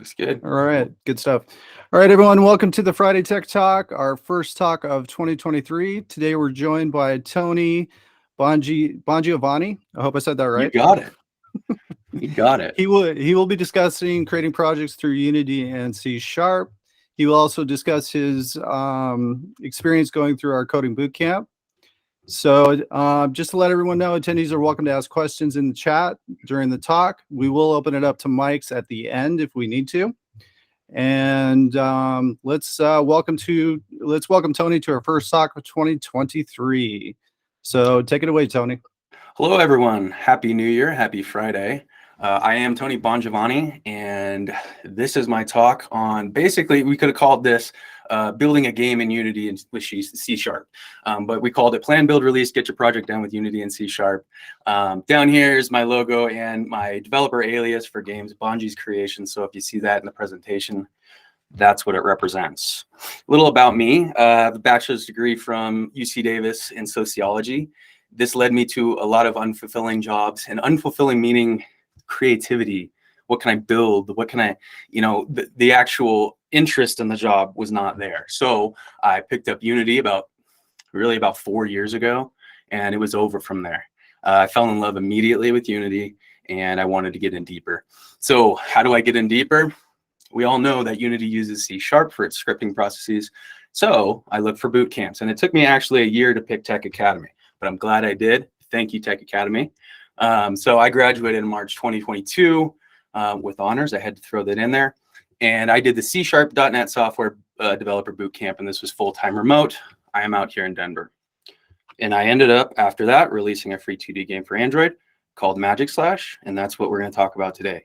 Looks good. All right, good stuff. All right, everyone, welcome to the Friday Tech Talk, our first talk of 2023. Today we're joined by Tony Bongiovanni. I hope I said that right. You got it. You got it. He will be discussing creating projects through Unity and C#. He will also discuss his experience going through our coding bootcamp. So just to let everyone know, attendees are welcome to ask questions in the chat during the talk. We will open it up to mics at the end if we need to. And let's welcome Tony to our first talk of 2023. So take it away, Tony. Hello, everyone. Happy New Year. Happy Friday. I am Tony Bongiovanni, and this is my talk on, basically, we could have called this building a game in Unity and with C#. But we called it Plan, Build, Release, Get Your Project Done with Unity and C#. Down here is my logo and my developer alias for games, Bonji's Creation. So if you see that in the presentation, that's what it represents. A little about me. I have a bachelor's degree from UC Davis in sociology. This led me to a lot of unfulfilling jobs, and unfulfilling meaning creativity. What can I build? What can I, the actual interest in the job was not there. So I picked up Unity about 4 years ago, and it was over from there. I fell in love immediately with Unity, and I wanted to get in deeper. So how do I get in deeper? We all know that Unity uses C# for its scripting processes. So I looked for boot camps, and it took me actually a year to pick Tech Academy, but I'm glad I did. Thank you, Tech Academy. So I graduated in March 2022 with honors. I had to throw that in there. And I did the C#.NET software developer bootcamp, and this was full-time remote. I am out here in Denver. And I ended up, after that, releasing a free 2D game for Android called Magic Slash, and that's what we're going to talk about today.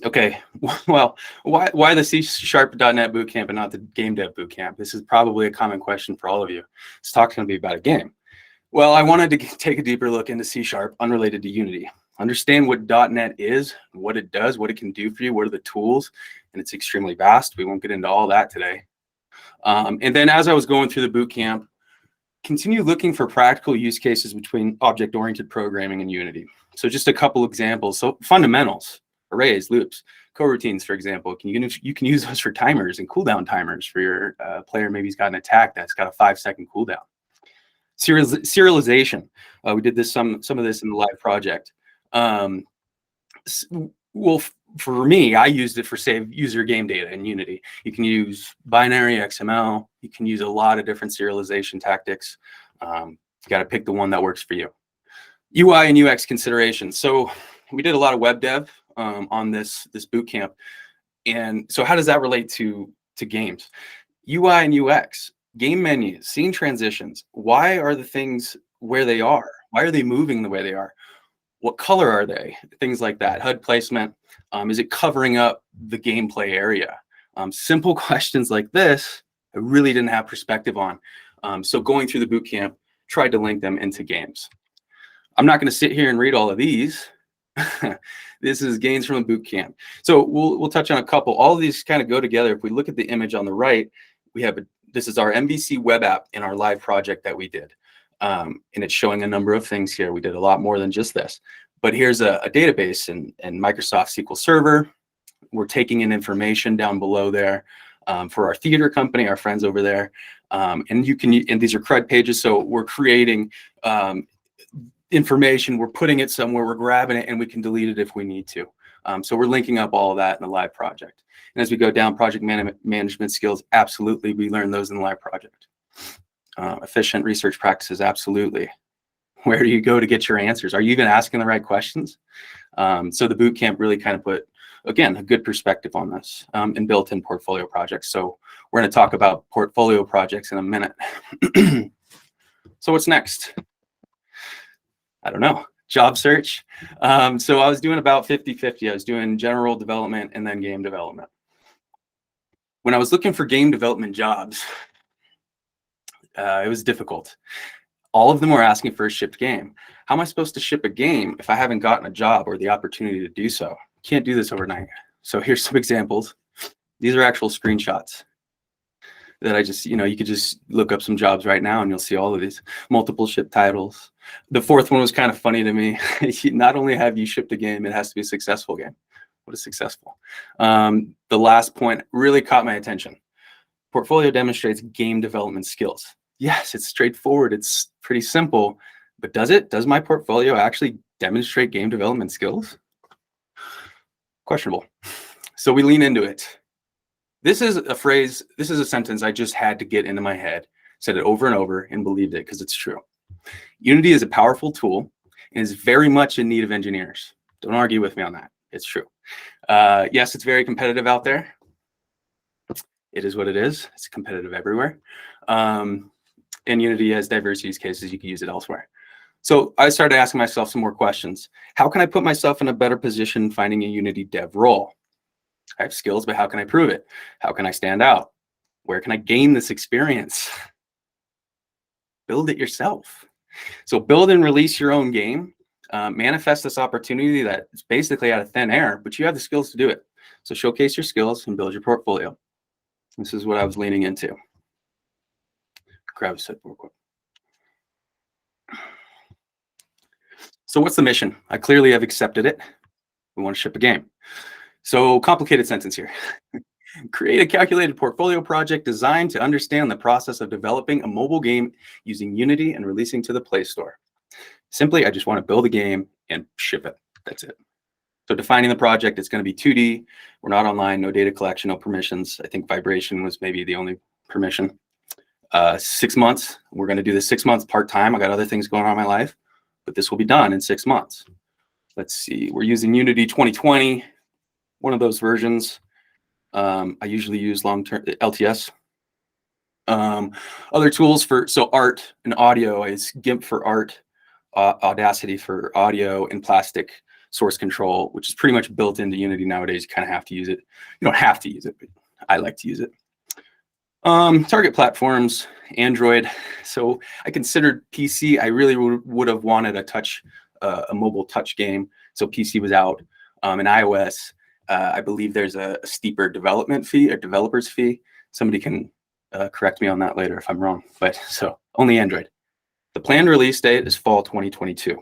Okay, well, why the C#.NET bootcamp and not the game dev bootcamp? This is probably a common question for all of you. This talk's going to be about a game. Well, I wanted to take a deeper look into C# unrelated to Unity. Understand what .NET is, what it does, what it can do for you, what are the tools, and it's extremely vast. We won't get into all that today. And then as I was going through the boot camp, continue looking for practical use cases between object-oriented programming and Unity. So just a couple examples. So fundamentals, arrays, loops, coroutines, for example. You can use those for timers and cooldown timers for your player. Maybe he's got an attack that's got a 5-second cooldown. Serialization. We did this some of this in the live project. Well, for me, I used it for save user game data in Unity. You can use binary XML. You can use a lot of different serialization tactics. You got to pick the one that works for you. UI and UX considerations. So we did a lot of web dev on this boot camp. And so how does that relate to games? UI and UX. Game menus, scene transitions. Why are the things where they are? Why are they moving the way they are? What color are they? Things like that. HUD placement. Is it covering up the gameplay area? Simple questions like this, I really didn't have perspective on. So going through the boot camp, tried to link them into games. I'm not going to sit here and read all of these. This is gains from the boot camp. So we'll touch on a couple. All of these kind of go together. If we look at the image on the right, we have this is our MVC web app in our live project that we did. And it's showing a number of things here. We did a lot more than just this. But here's a database and Microsoft SQL Server. We're taking in information down below there for our theater company, our friends over there. And these are CRUD pages. So we're creating information, we're putting it somewhere, we're grabbing it, and we can delete it if we need to. So we're linking up all of that in the live project. And as we go down, project management skills, absolutely, we learn those in the live project. Efficient research practices, absolutely. Where do you go to get your answers? Are you even asking the right questions? So the boot camp really kind of put, again, a good perspective on this and built-in portfolio projects. So we're going to talk about portfolio projects in a minute. So what's next? I don't know. Job search. So I was doing about 50-50. I was doing general development and then game development. When I was looking for game development jobs, it was difficult. All of them were asking for a shipped game. How am I supposed to ship a game if I haven't gotten a job or the opportunity to do so? Can't do this overnight. So here's some examples. These are actual screenshots that I just, you could just look up some jobs right now and you'll see all of these multiple ship titles. The fourth one was kind of funny to me. Not only have you shipped a game, it has to be a successful game. What is successful? The last point really caught my attention. Portfolio demonstrates game development skills. Yes, it's straightforward. It's pretty simple, but does it? Does my portfolio actually demonstrate game development skills? Questionable. So we lean into it. This is a phrase, this is a sentence I just had to get into my head, said it over and over and believed it because it's true. Unity is a powerful tool and is very much in need of engineers. Don't argue with me on that. It's true. Yes, it's very competitive out there. It is what it is. It's competitive everywhere. And Unity has diverse use cases. You can use it elsewhere. So I started asking myself some more questions. How can I put myself in a better position finding a Unity dev role? I have skills, but how can I prove it? How can I stand out? Where can I gain this experience? Build it yourself. So build and release your own game. Manifest this opportunity that is basically out of thin air, but you have the skills to do it. So showcase your skills and build your portfolio. This is what I was leaning into. Grab a sip real quick. So what's the mission? I clearly have accepted it. We want to ship a game. So complicated sentence here. Create a calculated portfolio project designed to understand the process of developing a mobile game using Unity and releasing to the Play Store. Simply, I just want to build a game and ship it. That's it. So defining the project, it's going to be 2D. We're not online, no data collection, no permissions. I think vibration was maybe the only permission. 6 months. We're going to do this 6 months part-time. I got other things going on in my life, but this will be done in 6 months. Let's see. We're using Unity 2020, one of those versions. I usually use long-term LTS. Other tools for, so art and audio is GIMP for art, Audacity for audio, and Plastic source control, which is pretty much built into Unity nowadays. You kind of have to use it. You don't have to use it, but I like to use it. Target platforms, Android. So I considered PC. I really would have wanted a mobile touch game. So PC was out. In iOS, I believe there's a steeper development fee or developer's fee. Somebody can correct me on that later if I'm wrong. But so only Android. The planned release date is fall 2022.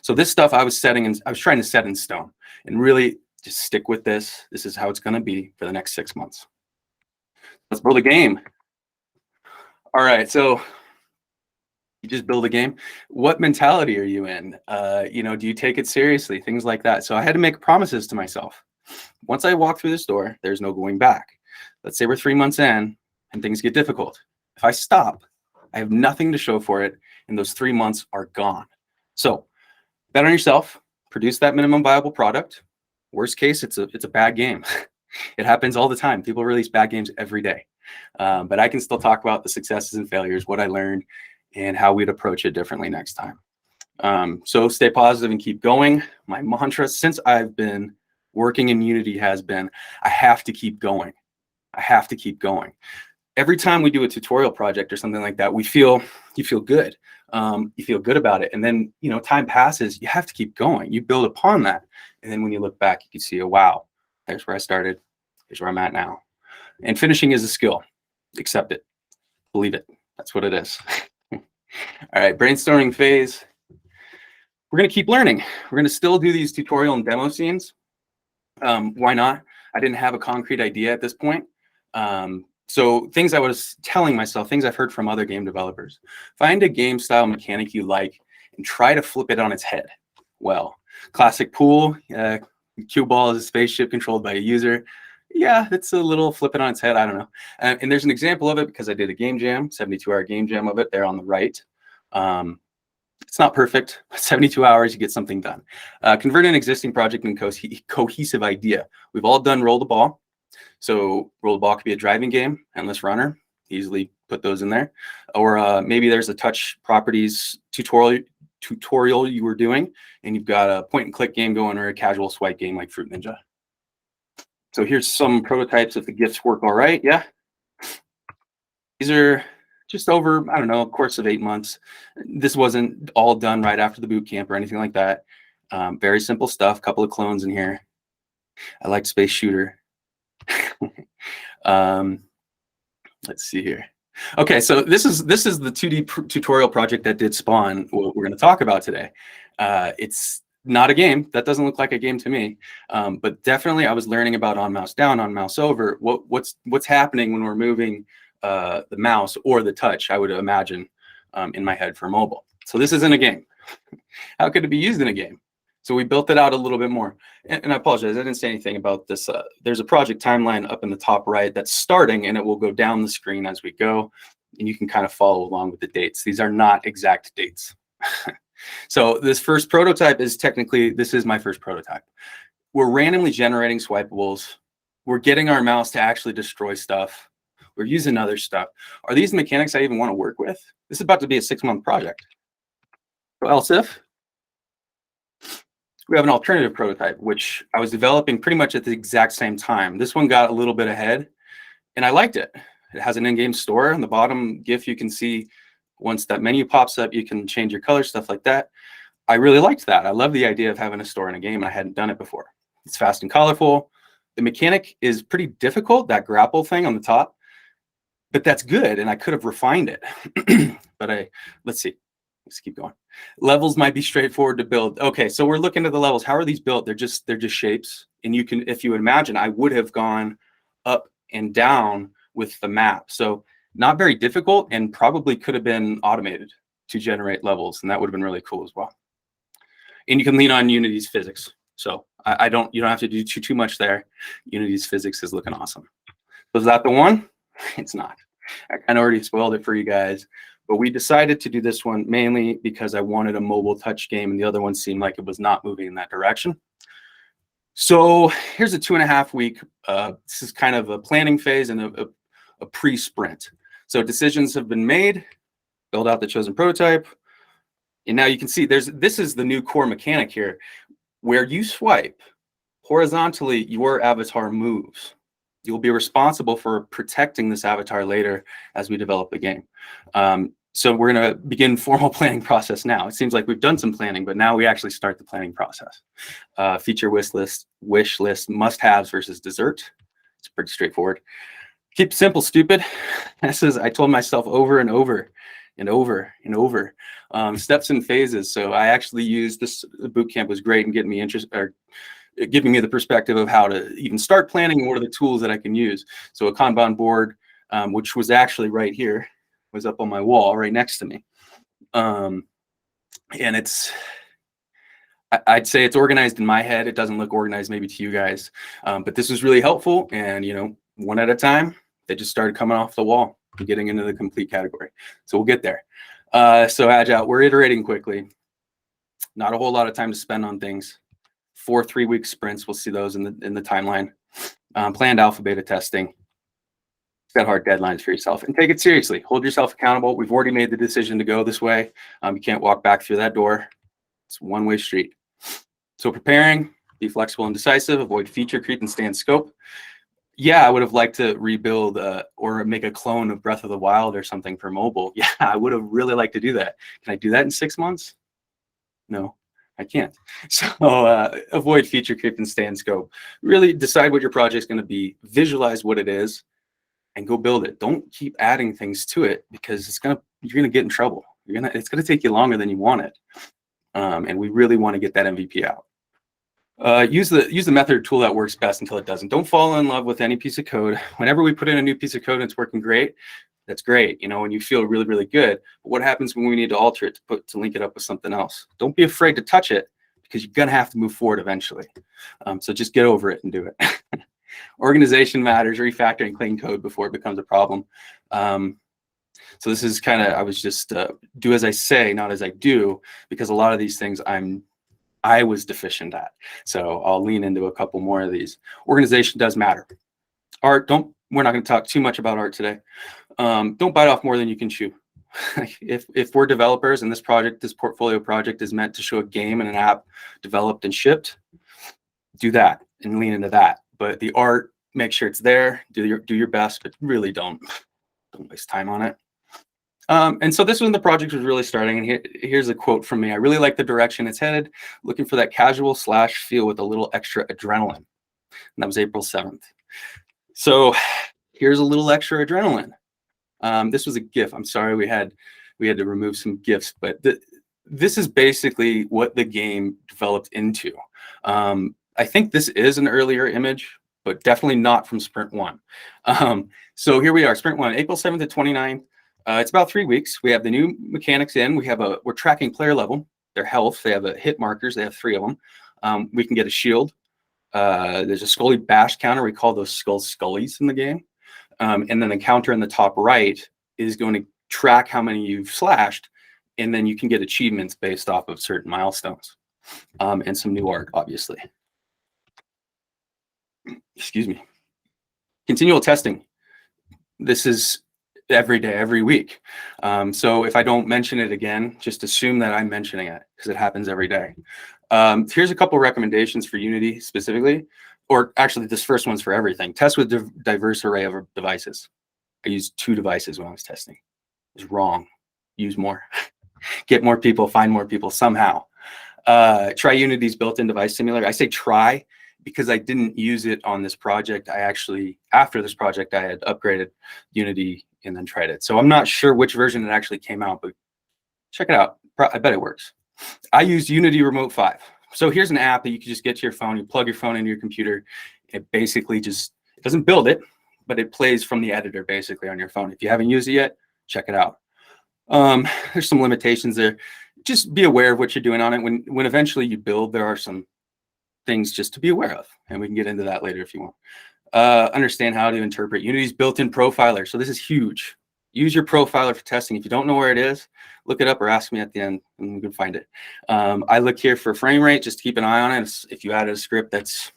So this stuff I was trying to set in stone and really just stick with this. This is how it's going to be for the next 6 months. Let's build a game. All right, so you just build a game. What mentality are you in? Do you take it seriously? Things like that. So I had to make promises to myself. Once I walk through this door, there's no going back. Let's say we're 3 months in and things get difficult. If I stop, I have nothing to show for it, and those 3 months are gone. So bet on yourself, produce that minimum viable product. Worst case, it's a bad game. It happens all the time. People release bad games every day. But I can still talk about the successes and failures, what I learned, and how we'd approach it differently next time. So stay positive and keep going. My mantra since I've been working in Unity has been, I have to keep going. I have to keep going. Every time we do a tutorial project or something like that, you feel good. You feel good about it. And then, time passes, you have to keep going. You build upon that. And then when you look back, you can see, oh, wow, there's where I started. Here's where I'm at now. And finishing is a skill. Accept it. Believe it. That's what it is. All right, brainstorming phase. We're going to keep learning. We're going to still do these tutorial and demo scenes. Why not? I didn't have a concrete idea at this point. So things I was telling myself, things I've heard from other game developers, find a game style mechanic you like and try to flip it on its head. Well, classic pool, cue ball is a spaceship controlled by a user. Yeah, it's a little flip it on its head. I don't know. And there's an example of it because I did a game jam, 72-hour game jam of it there on the right. It's not perfect. 72 hours, you get something done. Convert an existing project into cohesive idea. We've all done roll the ball. So roll the ball could be a driving game, endless runner, easily put those in there. Or maybe there's a touch properties tutorial you were doing, and you've got a point and click game going or a casual swipe game like Fruit Ninja. So here's some prototypes if the GIFs work all right. Yeah. These are just over, I don't know, a course of 8 months. This wasn't all done right after the boot camp or anything like that. Very simple stuff, couple of clones in here. I like Space Shooter. Let's see here. Okay, so this is the 2D tutorial project that did spawn what we're going to talk about today. It's not a game. That doesn't look like a game to me. But definitely I was learning about on mouse down, on mouse over, what's happening when we're moving the mouse or the touch, I would imagine, in my head for mobile. So this isn't a game. How could it be used in a game? So we built it out a little bit more. And I apologize, I didn't say anything about this. There's a project timeline up in the top right that's starting, and it will go down the screen as we go. And you can kind of follow along with the dates. These are not exact dates. So this first prototype is technically, this is my first prototype. We're randomly generating swipables. We're getting our mouse to actually destroy stuff. We're using other stuff. Are these mechanics I even want to work with? This is about to be a 6-month project. So else if? We have an alternative prototype, which I was developing pretty much at the exact same time. This one got a little bit ahead, and I liked it. It has an in-game store. On the bottom GIF, you can see once that menu pops up, you can change your color, stuff like that. I really liked that. I love the idea of having a store in a game. I hadn't done it before. It's fast and colorful. The mechanic is pretty difficult, that grapple thing on the top, but that's good, and I could have refined it. But let's see. Let's keep going. Levels might be straightforward to build. Okay, so we're looking at the levels. How are these built? They're just shapes. And you can, if you imagine, I would have gone up and down with the map. So not very difficult, and probably could have been automated to generate levels, and that would have been really cool as well. And you can lean on Unity's physics. So you don't have to do too much there. Unity's physics is looking awesome. Was that the one? It's not. I kind of already spoiled it for you guys. But we decided to do this one mainly because I wanted a mobile touch game, and the other one seemed like it was not moving in that direction. So here's a 2.5 week, this is kind of a planning phase and a pre-sprint. So decisions have been made, build out the chosen prototype. And now you can see this is the new core mechanic here. Where you swipe horizontally, your avatar moves. You'll be responsible for protecting this avatar later as we develop the game. So we're going to begin formal planning process now. It seems like we've done some planning, but now we actually start the planning process. Feature wish list, must-haves versus dessert. It's pretty straightforward. Keep it simple, stupid. This is, I told myself over and over and over and over. Steps and phases. So I actually used this. The bootcamp was great in getting me giving me the perspective of how to even start planning and what are the tools that I can use. So a Kanban board, which was actually right here, was up on my wall right next to me. And I'd say it's organized in my head. It doesn't look organized maybe to you guys, but this was really helpful. And, one at a time, they just started coming off the wall and getting into the complete category. So we'll get there. So Agile, we're iterating quickly. Not a whole lot of time to spend on things. 4 3-week sprints. We'll see those in the timeline. Planned alpha beta testing. Set hard deadlines for yourself and take it seriously. Hold yourself accountable. We've already made the decision to go this way. You can't walk back through that door. It's a one-way street. So preparing, be flexible and decisive, avoid feature creep and stay in scope. Yeah, I would have liked to rebuild or make a clone of Breath of the Wild or something for mobile. Yeah, I would have really liked to do that. Can I do that in 6 months? No, I can't. So avoid feature creep and stay in scope. Really decide what your project's going to be, visualize what it is, and go build it. Don't keep adding things to it because you're gonna get in trouble. It's gonna take you longer than you want it. And we really want to get that MVP out. Use the method tool that works best until it doesn't. Don't fall in love with any piece of code. Whenever we put in a new piece of code and it's working great, that's great, and you feel really, really good. But what happens when we need to alter it to link it up with something else? Don't be afraid to touch it because you're gonna have to move forward eventually. So just get over it and do it. Organization matters, refactoring clean code before it becomes a problem. So this is kind of, I was just do as I say, not as I do, because a lot of these things I was deficient at. So I'll lean into a couple more of these. Organization does matter. Art, we're not going to talk too much about art today. Don't bite off more than you can chew. If we're developers and this portfolio project is meant to show a game and an app developed and shipped, do that and lean into that. But the art, make sure it's there, do your best, but really don't waste time on it. And so this was when the project was really starting, and here's a quote from me. I really like the direction it's headed, looking for that casual / feel with a little extra adrenaline. And that was April 7th. So here's a little extra adrenaline. This was a GIF. I'm sorry we had to remove some GIFs, but this is basically what the game developed into. I think this is an earlier image, but definitely not from Sprint 1. So here we are, Sprint 1, April 7th to 29th. It's about 3 weeks. We have the new mechanics in. We're tracking player level, their health. They have hit markers. They have 3 of them. We can get a shield. There's a Scully bash counter. We call those skulls Scullies in the game. And then the counter in the top right is going to track how many you've slashed, and then you can get achievements based off of certain milestones, and some new art, obviously. Excuse me. Continual testing. This is every day, every week. So if I don't mention it again, just assume that I'm mentioning it because it happens every day. Here's a couple recommendations for Unity specifically, or actually this first one's for everything. Test with a diverse array of devices. I used 2 devices when I was testing. It was wrong. Use more. Get more people, find more people somehow. Try Unity's built-in device simulator. I say try because I didn't use it on this project. I actually, after this project, I had upgraded Unity and then tried it. So I'm not sure which version it actually came out, but check it out. I bet it works. I used Unity Remote 5. So here's an app that you can just get to your phone. You plug your phone into your computer. It basically just, it doesn't build it, but it plays from the editor basically on your phone. If you haven't used it yet, check it out. There's some limitations there. Just be aware of what you're doing on it. When eventually you build, there are some things just to be aware of, and we can get into that later if you want. Understand how to interpret Unity's built-in profiler. So this is huge. Use your profiler for testing. If you don't know where it is, look it up or ask me at the end and we can find it. I look here for frame rate, just to keep an eye on it. If you added a script that's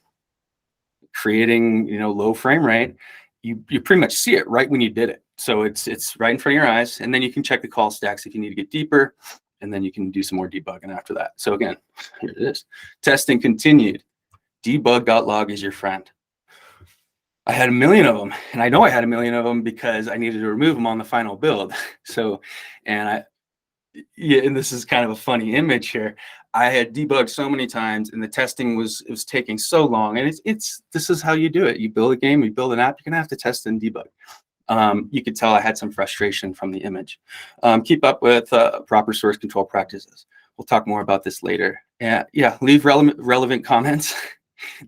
creating, low frame rate, you pretty much see it right when you did it. So it's right in front of your eyes, and then you can check the call stacks if you need to get deeper, and then you can do some more debugging after that. So again, here it is. Testing continued. Debug.log is your friend. I had 1 million of them, and I know I had 1 million of them because I needed to remove them on the final build. So, and this is kind of a funny image here. I had debugged so many times, and the testing was taking so long. And this is how you do it. You build a game, you build an app, you're gonna have to test and debug. You could tell I had some frustration from the image. Keep up with proper source control practices. We'll talk more about this later. And yeah, leave relevant comments.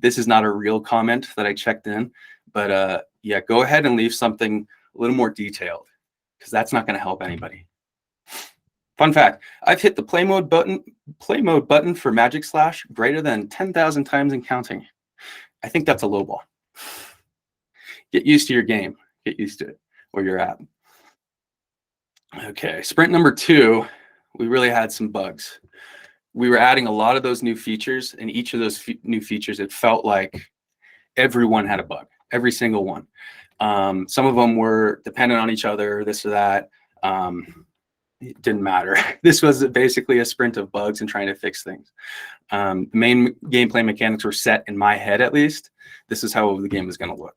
This is not a real comment that I checked in, but yeah, go ahead and leave something a little more detailed because that's not going to help anybody. Fun fact, I've hit the play mode button for Magic Slash greater than 10,000 times and counting. I think that's a low ball. Get used to your game. Get used to it or your app. Okay, sprint number 2, we really had some bugs. We were adding a lot of those new features, and each of those new features, it felt like everyone had a bug, every single one. Some of them were dependent on each other, this or that. It didn't matter. This was basically a sprint of bugs and trying to fix things. The main gameplay mechanics were set in my head, at least. This is how the game was going to look.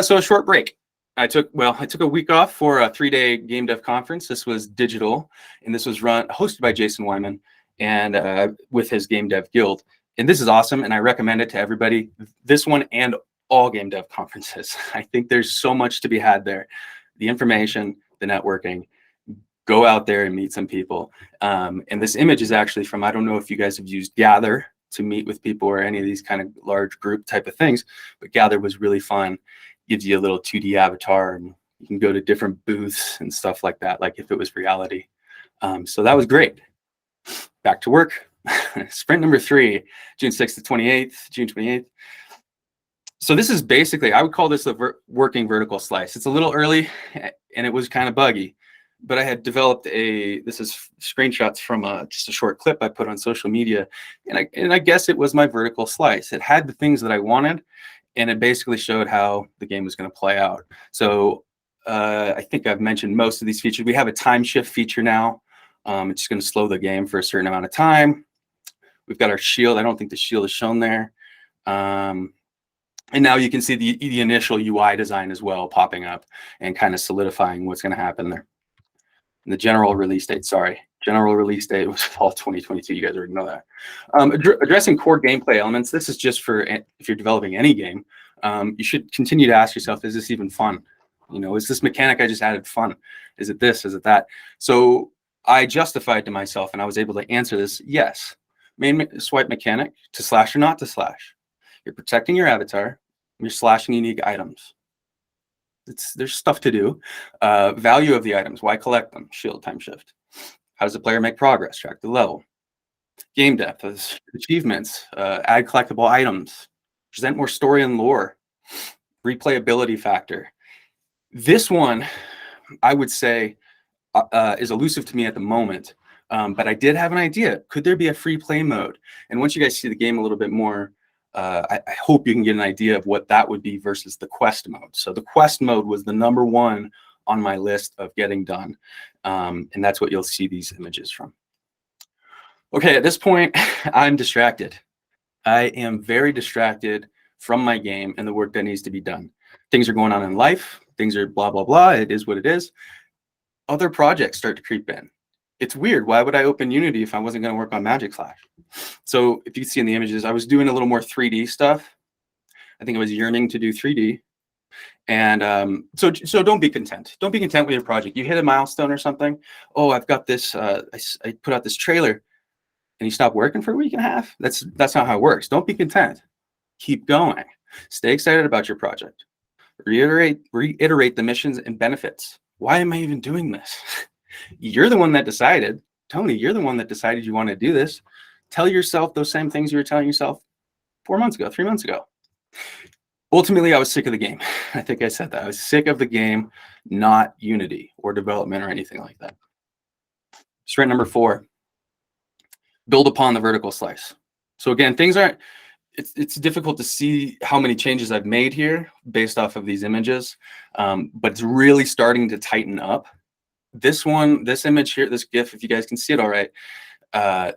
So a short break. I took a week off for a 3-day game dev conference. This was digital, and this was hosted by Jason Wyman and with his game dev guild. And this is awesome, and I recommend it to everybody. This one and all game dev conferences. I think there's so much to be had there. The information, the networking. Go out there and meet some people. And this image is actually from, I don't know if you guys have used Gather to meet with people or any of these kind of large group type of things, but Gather was really fun. Gives you a little 2D avatar, and you can go to different booths and stuff like that, like if it was reality. So that was great. Back to work. Sprint number 3, June 6th to 28th, June 28th. So this is basically, I would call this a working vertical slice. It's a little early, and it was kind of buggy. But I had developed this is screenshots from just a short clip I put on social media. And I guess it was my vertical slice. It had the things that I wanted, and it basically showed how the game was going to play out. So I think I've mentioned most of these features. We have a time shift feature now. It's just going to slow the game for a certain amount of time. We've got our shield. I don't think the shield is shown there. And now you can see the initial UI design as well popping up and kind of solidifying what's going to happen there. And the general release date, general release date was fall 2022. You guys already know that. Addressing core gameplay elements. This is just for if you're developing any game. You should continue to ask yourself, is this even fun? Is this mechanic I just added fun? Is it this? Is it that? So I justified to myself, and I was able to answer this: yes. Main swipe mechanic, to slash or not to slash. You're protecting your avatar. You're slashing unique items. There's stuff to do. Value of the items. Why collect them? Shield, time shift. How does the player make progress? Track the level. Game depth, achievements, add collectible items, present more story and lore, replayability factor. This one, I would say, is elusive to me at the moment, but I did have an idea. Could there be a free play mode? And once you guys see the game a little bit more, I hope you can get an idea of what that would be versus the quest mode. So the quest mode was the #1 on my list of getting done, and that's what you'll see these images from. Okay, at this point, I'm distracted. I am very distracted from my game and the work that needs to be done. Things are going on in life. Things are blah, blah, blah. It is what it is. Other projects start to creep in. It's weird. Why would I open Unity if I wasn't going to work on Magic Slash? So if you see in the images, I was doing a little more 3D stuff. I think I was yearning to do 3D. And so don't be content. Don't be content with your project. You hit a milestone or something. Oh, I've got this. I put out this trailer. And you stop working for a week and a half. That's not how it works. Don't be content. Keep going. Stay excited about your project. Reiterate the missions and benefits. Why am I even doing this? You're the one that decided. Tony, you're the one that decided you want to do this. Tell yourself those same things you were telling yourself 4 months ago, 3 months ago. Ultimately, I was sick of the game. I think I said that. I was sick of the game, not Unity or development or anything like that. Strength number 4. Build upon the vertical slice. So again, things aren't, it's difficult to see how many changes I've made here based off of these images, but it's really starting to tighten up. This image here, this GIF, if you guys can see it all right,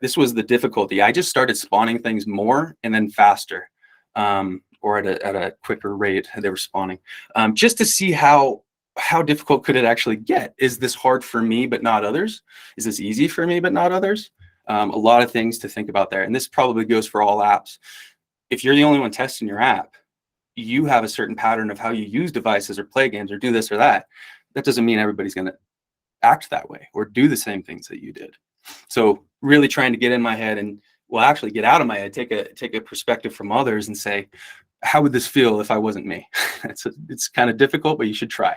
this was the difficulty. I just started spawning things more and then faster, or at a quicker rate they were spawning, just to see how difficult could it actually get. Is this hard for me but not others? Is this easy for me but not others? A lot of things to think about there. And this probably goes for all apps. If you're the only one testing your app, you have a certain pattern of how you use devices or play games or do this or that. That doesn't mean everybody's going to act that way or do the same things that you did. So really trying to get in my head and, well, actually get out of my head, take a perspective from others and say, how would this feel if I wasn't me? It's kind of difficult, but you should try.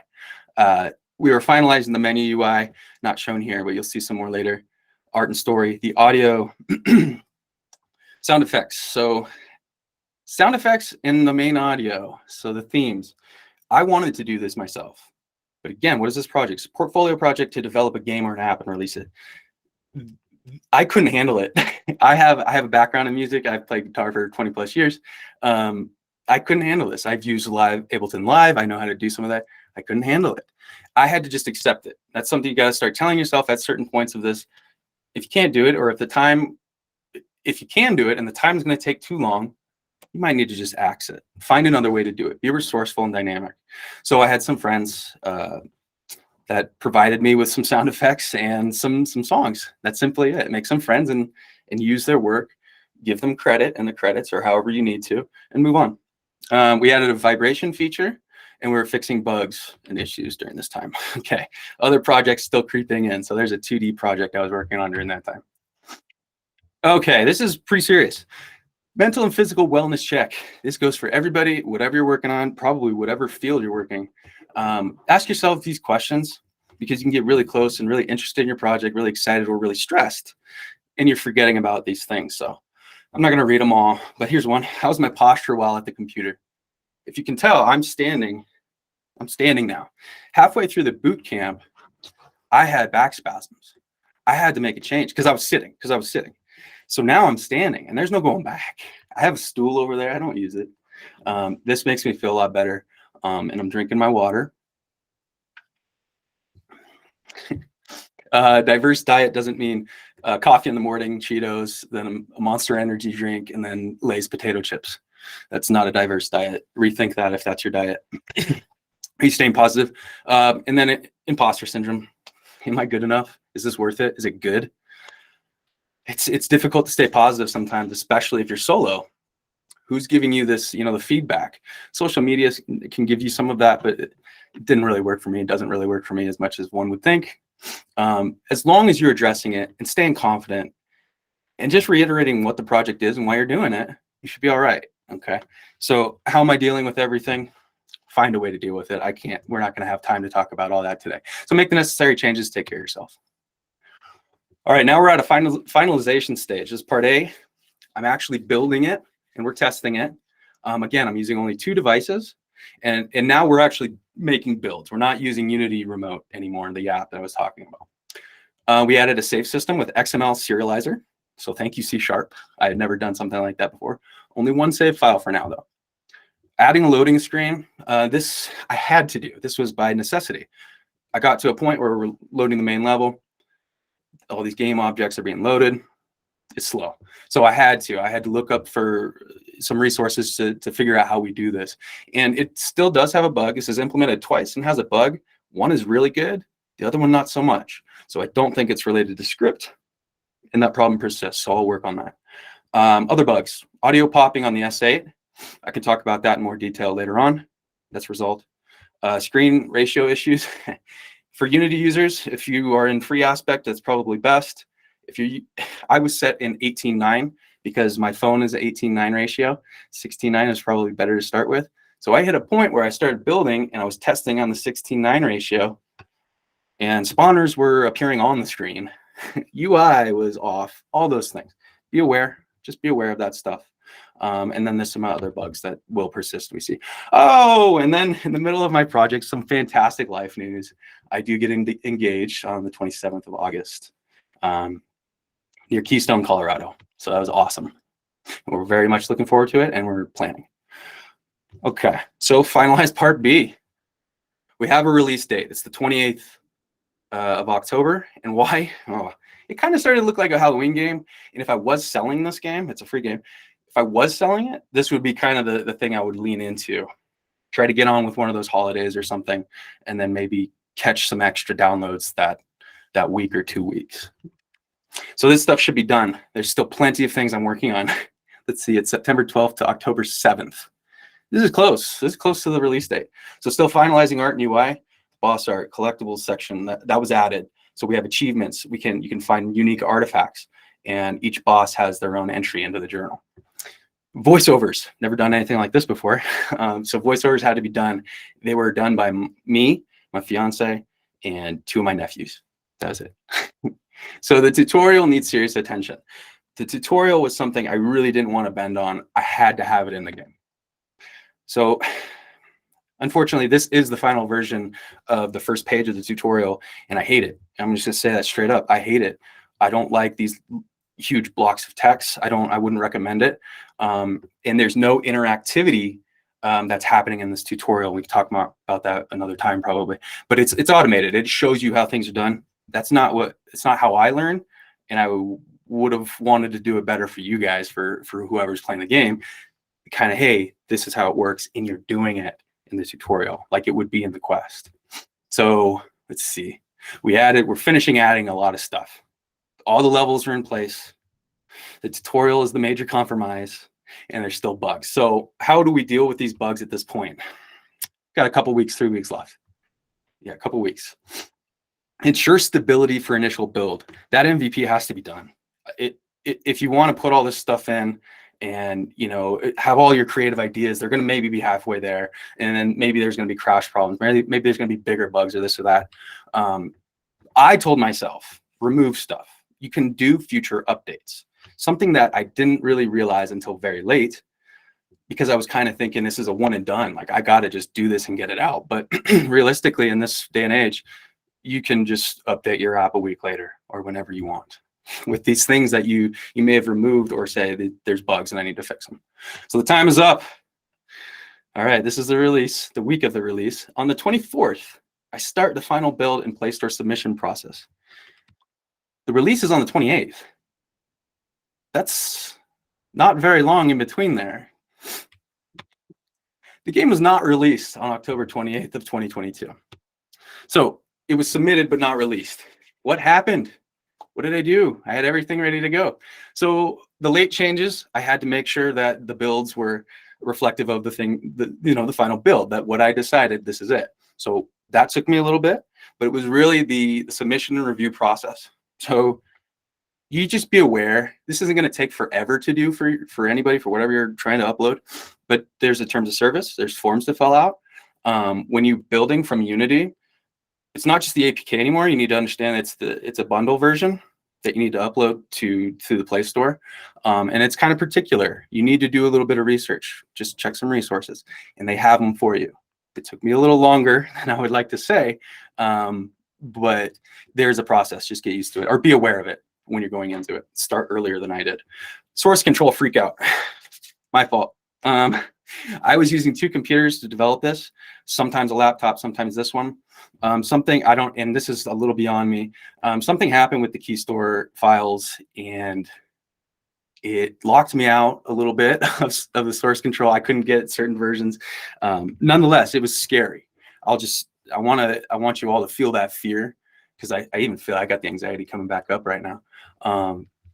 We were finalizing the menu UI, not shown here, but you'll see some more later. Art and story, the audio, sound effects. So sound effects in the main audio. So the themes, I wanted to do this myself. But again, what is this project? It's a portfolio project to develop a game or an app and release it. I couldn't handle it. I have a background in music. I've played guitar for 20 plus years. I couldn't handle this. I've used Ableton Live. I know how to do some of that. I couldn't handle it. I had to just accept it. That's something you got to start telling yourself at certain points of this. If you can't do it, or if you can do it and the time is going to take too long, you might need to just axe it. Find another way to do it. Be resourceful and dynamic. So I had some friends that provided me with some sound effects and some songs. That's simply it. Make some friends and use their work. Give them credit and the credits, or however you need to, and move on. We added a vibration feature, and we were fixing bugs and issues during this time. Okay, other projects still creeping in. So there's a 2D project I was working on during that time. Okay, this is pretty serious. Mental and physical wellness check. This goes for everybody, whatever you're working on, probably whatever field you're working. Ask yourself these questions, because you can get really close and really interested in your project, really excited or really stressed, and you're forgetting about these things. So I'm not going to read them all, but here's one. How's my posture while at the computer? If you can tell, I'm standing now. Halfway through the boot camp, I had back spasms. I had to make a change because I was sitting. So now I'm standing and there's no going back. I have a stool over there. I don't use it. This makes me feel a lot better. And I'm drinking my water. Diverse diet doesn't mean coffee in the morning, Cheetos, then a Monster Energy drink, and then Lay's potato chips. That's not a diverse diet. Rethink that if that's your diet. Are you staying positive? And then imposter syndrome. Am I good enough? Is this worth it? Is it good? It's difficult to stay positive sometimes, especially if you're solo. Who's giving you this, the feedback? Social media can give you some of that, but it didn't really work for me. It doesn't really work for me as much as one would think. As long as you're addressing it and staying confident and just reiterating what the project is and why you're doing it, you should be all right. Okay. So how am I dealing with everything? Find a way to deal with it. We're not going to have time to talk about all that today. So make the necessary changes, take care of yourself. All right, now we're at a finalization stage. This is part A. I'm actually building it and we're testing it. Again, I'm using only 2 devices and now we're actually making builds. We're not using Unity Remote anymore in the app that I was talking about. We added a save system with XML serializer. So thank you, C#. I had never done something like that before. Only 1 save file for now though. Adding a loading screen, this I had to do. This was by necessity. I got to a point where we're loading the main level. All these game objects are being loaded. It's slow. So I had to look up for some resources to figure out how we do this. And it still does have a bug. This is implemented twice and has a bug. One is really good. The other one, not so much. So I don't think it's related to script and that problem persists. So I'll work on that. Other bugs, audio popping on the S8. I can talk about that in more detail later on. That's resolved. Screen ratio issues. For Unity users, if you are in free aspect, that's probably best. I was set in 18:9 because my phone is an 18:9 ratio. 16:9 is probably better to start with. So I hit a point where I started building and I was testing on the 16:9 ratio and spawners were appearing on the screen. UI was off, all those things. Be aware, just be aware of that stuff. And then there's some other bugs that will persist, we see. Oh, and then in the middle of my project, some fantastic life news. I do get engaged on the 27th of August near Keystone, Colorado. So that was awesome. We're very much looking forward to it and we're planning. Okay, so finalized part B. We have a release date. It's the 28th of October. And why? Oh, it kind of started to look like a Halloween game. And if I was selling this game, it's a free game. If I was selling it, this would be kind of the thing I would lean into. Try to get on with one of those holidays or something, and then maybe catch some extra downloads that week or 2 weeks. So this stuff should be done. There's still plenty of things I'm working on. Let's see, it's September 12th to October 7th. This is close. This is close to the release date. So still finalizing art and UI, boss art, collectibles section, that was added. So we have achievements. You can find unique artifacts, and each boss has their own entry into the journal. Voiceovers, never done anything like this before. So voiceovers had to be done. They were done by me, my fiance, and 2 of my nephews. That was it. So the tutorial needs serious attention. The tutorial was something I really didn't want to bend on. I had to have it in the game. So unfortunately, this is the final version of the first page of the tutorial, and I hate it. I'm just gonna say that straight up. I hate it. I don't like these huge blocks of text. I wouldn't recommend it. And there's no interactivity that's happening in this tutorial. We can talk more about that another time probably, but it's automated. It shows you how things are done. It's not how I learn. And I would have wanted to do it better for you guys, for whoever's playing the game. Kind of, hey, this is how it works. And you're doing it in the tutorial like it would be in the quest. So let's see. We're finishing adding a lot of stuff. All the levels are in place. The tutorial is the major compromise, and there's still bugs. So how do we deal with these bugs at this point? Got a couple weeks, 3 weeks left. Yeah, a couple weeks. Ensure stability for initial build. That MVP has to be done. If you want to put all this stuff in and have all your creative ideas, they're going to maybe be halfway there, and then maybe there's going to be crash problems. Maybe there's going to be bigger bugs or this or that. I told myself, remove stuff. You can do future updates. Something that I didn't really realize until very late, because I was kind of thinking this is a one and done. Like, I got to just do this and get it out. But realistically, in this day and age, you can just update your app a week later or whenever you want with these things that you may have removed or say that there's bugs and I need to fix them. So the time is up. All right, this is the release, the week of the release. On the 24th, I start the final build and Play Store submission process. The release is on the 28th. That's not very long in between there. The game was not released on October 28th of 2022. So it was submitted but not released. What happened? What did I do? I had everything ready to go. So the late changes, I had to make sure that the builds were reflective of the final build, that what I decided, this is it. So that took me a little bit, but it was really the submission and review process. So you just be aware, this isn't going to take forever to do for anybody, for whatever you're trying to upload, but there's a terms of service, there's forms to fill out. When you're building from Unity, it's not just the APK anymore. You need to understand it's a bundle version that you need to upload to the Play Store. And it's kind of particular. You need to do a little bit of research, just check some resources, and they have them for you. It took me a little longer than I would like to say, but there's a process. Just get used to it, or be aware of it when you're going into it. Start earlier than I did. Source control freak out. My fault. I was using 2 computers to develop this, sometimes a laptop, sometimes this one. And this is a little beyond me. Something happened with the key store files, and it locked me out a little bit of the source control. I couldn't get certain versions. Nonetheless, it was scary. I want you all to feel that fear, because I even feel I got the anxiety coming back up right now.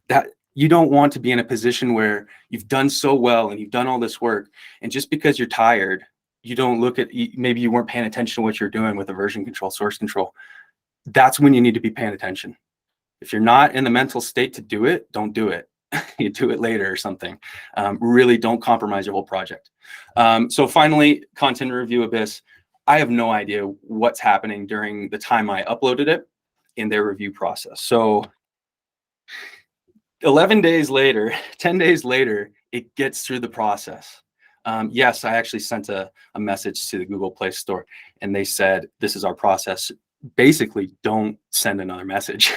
That you don't want to be in a position where you've done so well and you've done all this work, and just because you're tired, you don't look at, maybe you weren't paying attention to what you're doing with the version control, source control. That's when you need to be paying attention. If you're not in the mental state to do it, don't do it. You do it later or something. Really don't compromise your whole project. So finally, content review Abyss. I have no idea what's happening during the time I uploaded it in their review process. So 11 days later, 10 days later, it gets through the process. Yes, I actually sent a message to the Google Play Store, and they said, this is our process. Basically, don't send another message.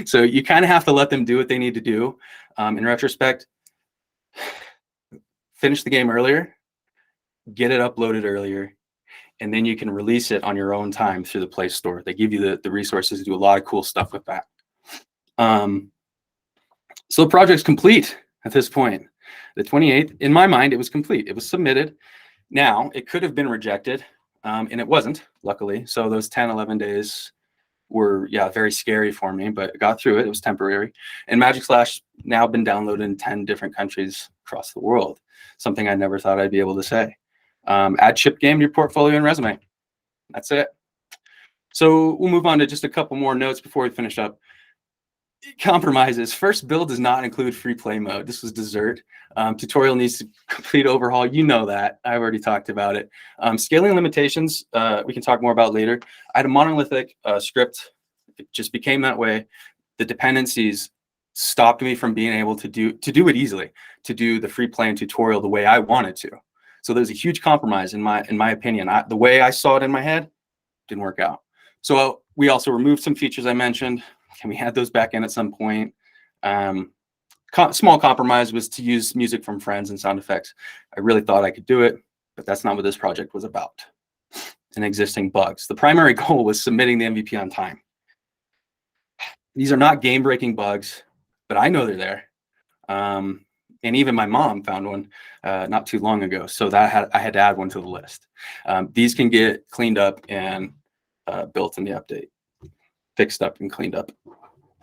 So you kind of have to let them do what they need to do. In retrospect, finish the game earlier, get it uploaded earlier, and then you can release it on your own time through the Play Store. They give you the resources to do a lot of cool stuff with that. So the project's complete at this point. The 28th, in my mind, it was complete. It was submitted. Now, it could have been rejected, and it wasn't, luckily. So those 10, 11 days were, very scary for me, but I got through it. It was temporary. And Magic Slash now been downloaded in 10 different countries across the world, something I never thought I'd be able to say. Add chip game to your portfolio and resume. That's it. So we'll move on to just a couple more notes before we finish up. Compromises. First build does not include free play mode. This was dessert. Tutorial needs to complete overhaul. You know that. I've already talked about it. Scaling limitations, we can talk more about later. I had a monolithic script. It just became that way. The dependencies stopped me from being able to do it easily, to do the free play and tutorial the way I wanted to. So there's a huge compromise in my opinion. The way I saw it in my head didn't work out. So we also removed some features I mentioned. Can we add those back in at some point? Small compromise was to use music from friends and sound effects. I really thought I could do it, but that's not what this project was about. And existing bugs. The primary goal was submitting the MVP on time. These are not game-breaking bugs, but I know they're there. And even my mom found one not too long ago, so that I had to add one to the list. These can get cleaned up and built in the update. Fixed up and cleaned up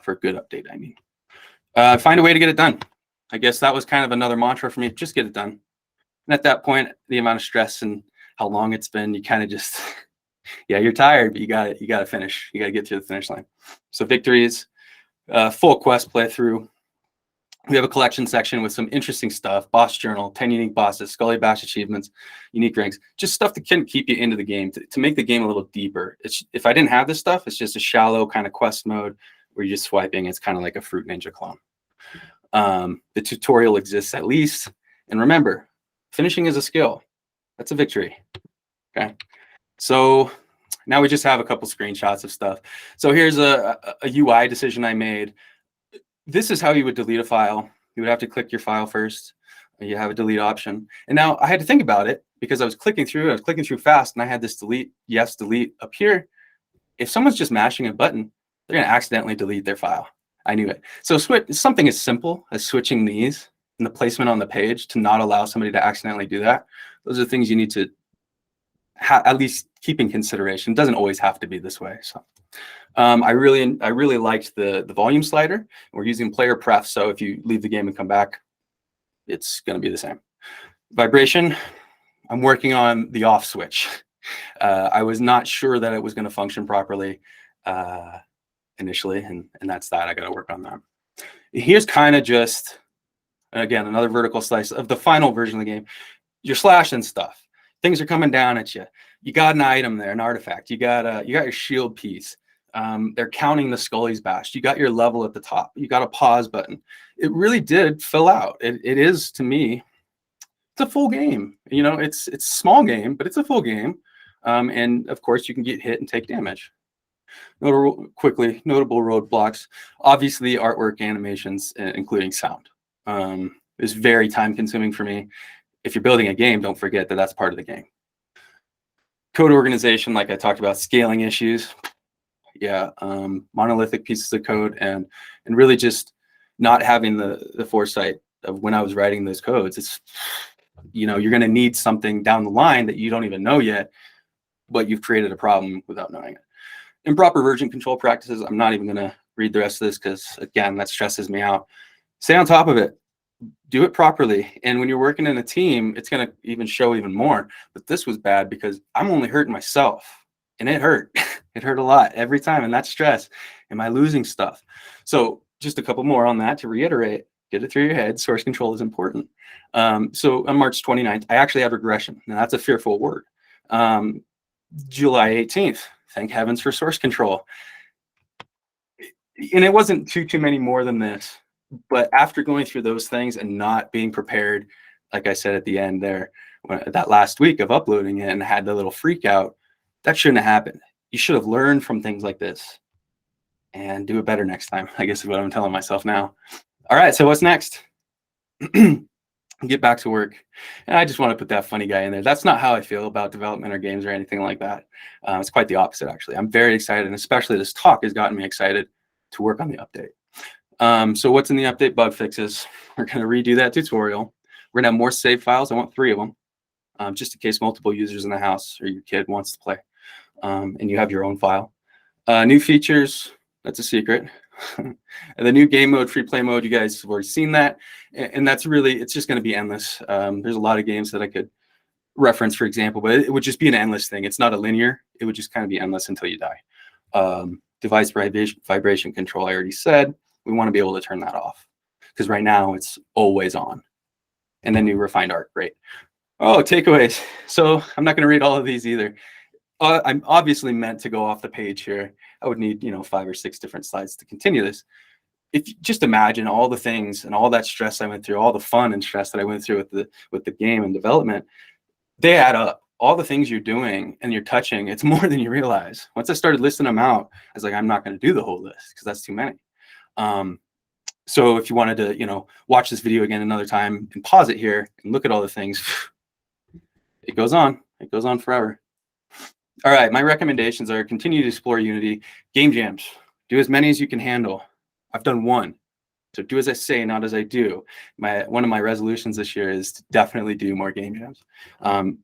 for a good update, I mean. Find a way to get it done. I guess that was kind of another mantra for me, just get it done. And at that point, the amount of stress and how long it's been, you kind of just, you're tired, but you got to finish. You got to get to the finish line. So victories, full quest playthrough. We have a collection section with some interesting stuff, boss journal, 10 unique bosses, Scully Bash achievements, unique ranks, just stuff that can keep you into the game, to make the game a little deeper. If I didn't have this stuff, it's just a shallow kind of quest mode where you're just swiping. It's kind of like a Fruit Ninja clone. The tutorial exists at least. And remember, finishing is a skill. That's a victory. Okay. So now we just have a couple screenshots of stuff. So here's a UI decision I made. This is how you would delete a file. You would have to click your file first. You have a delete option. And now I had to think about it because I was clicking through fast, and I had this delete up here. If someone's just mashing a button, they're going to accidentally delete their file. I knew it. So something as simple as switching these and the placement on the page to not allow somebody to accidentally do that. Those are things you need to at least keep in consideration. It doesn't always have to be this way. So I really liked the volume slider. We're using player pref, so if you leave the game and come back, it's going to be the same. Vibration, I'm working on the off switch. I was not sure that it was going to function properly. initially, and that's that. I got to work on that. Here's kind of just, again, another vertical slice of the final version of the game. You're slashing stuff. Things are coming down at you. You got an item there, an artifact. You got your shield piece. They're counting the Scully's Bash. You got your level at the top. You got a pause button. It really did fill out. It is, to me, it's a full game. You know, it's a small game, but it's a full game. And of course, you can get hit and take damage. Notable roadblocks. Obviously, artwork, animations, including sound, is very time consuming for me. If you're building a game, don't forget that that's part of the game. Code organization, like I talked about, scaling issues. Yeah, monolithic pieces of code, and really just not having the foresight of when I was writing those codes. It's, you know, you're going to need something down the line that you don't even know yet, but you've created a problem without knowing it. Improper version control practices. I'm not even going to read the rest of this because, again, that stresses me out. Stay on top of it. Do it properly. And when you're working in a team, it's going to even show even more. But this was bad because I'm only hurting myself. And it hurt. It hurt a lot every time. And that's stress. Am I losing stuff? So just a couple more on that to reiterate. Get it through your head. Source control is important. So on March 29th, I actually had regression. Now, that's a fearful word. July 18th, thank heavens for source control. And it wasn't too many more than this. But after going through those things and not being prepared, like I said at the end there, that last week of uploading it and had the little freak out, that shouldn't have happened. You should have learned from things like this and do it better next time, I guess is what I'm telling myself now. All right, so what's next? Get back to work. And I just want to put that funny guy in there. That's not how I feel about development or games or anything like that. It's quite the opposite, actually. I'm very excited, and especially this talk has gotten me excited to work on the update. So what's in the update? Bug fixes. We're going to redo that tutorial. We're going to have more save files. I want 3 of them, just in case multiple users in the house or your kid wants to play, and you have your own file. New features, that's a secret. And the new game mode, free play mode, you guys have already seen that. And that's really, it's just going to be endless. There's a lot of games that I could reference, for example, but it would just be an endless thing. It's not a linear. It would just kind of be endless until you die. Device vibration control, I already said. We want to be able to turn that off because right now it's always on. And then new refined art, great. Oh, takeaways. So I'm not going to read all of these either. I'm obviously meant to go off the page here. I would need, 5 or 6 different slides to continue this. If you just imagine all the things and all that stress I went through, all the fun and stress that I went through with the game and development, they add up. All the things you're doing and you're touching, it's more than you realize. Once I started listing them out, I was like, I'm not going to do the whole list because that's too many. So if you wanted to, watch this video again another time and pause it here and look at all the things, it goes on forever. All right, my recommendations are continue to explore Unity. Game jams, do as many as you can handle. I've done 1, so do as I say, not as I do. One of my resolutions this year is to definitely do more game jams.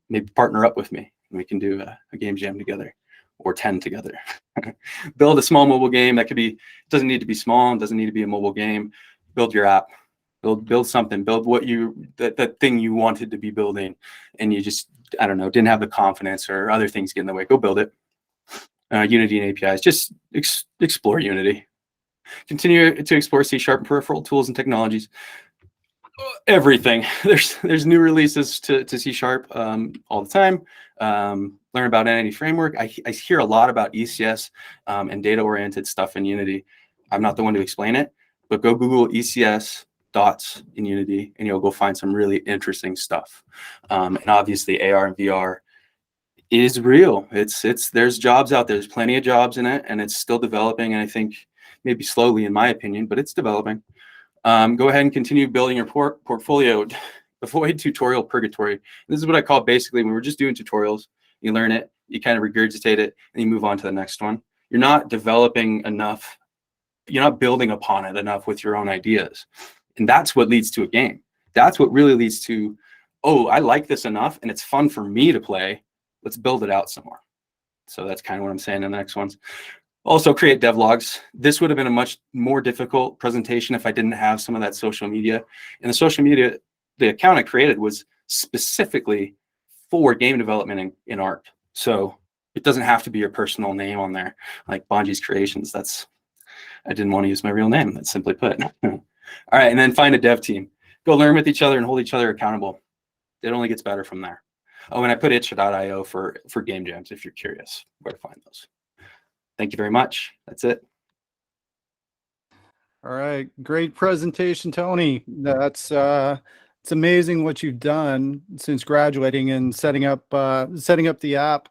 Maybe partner up with me and we can do a game jam together, or 10 together. Build a small mobile game that could be, doesn't need to be small, doesn't need to be a mobile game. Build your app, build something, build what that thing you wanted to be building, and you just, I don't know, didn't have the confidence or other things get in the way. Go build it. Unity and APIs, just explore Unity. Continue to explore C# and peripheral tools and technologies. Everything. There's new releases to C# all the time. Learn about Entity Framework. I hear a lot about ECS and data-oriented stuff in Unity. I'm not the one to explain it, but go Google ECS dots in Unity and you'll go find some really interesting stuff. And obviously AR and VR is real. There's jobs out there. There's plenty of jobs in it, and it's still developing. And I think maybe slowly, in my opinion, but it's developing. Go ahead and continue building your portfolio. Avoid tutorial purgatory. This is what I call basically when we're just doing tutorials, you learn it, you kind of regurgitate it, and you move on to the next one. You're not developing enough. You're not building upon it enough with your own ideas. And that's what leads to a game. That's what really leads to, oh, I like this enough and it's fun for me to play. Let's build it out some more. So that's kind of what I'm saying in the next ones. Also create devlogs. This would have been a much more difficult presentation if I didn't have some of that social media. And the social media, the account I created was specifically for game development in art. So It doesn't have to be your personal name on there, like Bonji's Creations. I didn't want to use my real name. That's simply put. All right, and then find a dev team. Go learn with each other and hold each other accountable. It only gets better from there. Oh, and I put itch.io for game jams if you're curious where to find those. Thank you very much. That's it. All right, great presentation, Tony. That's it's amazing what you've done since graduating and setting up the app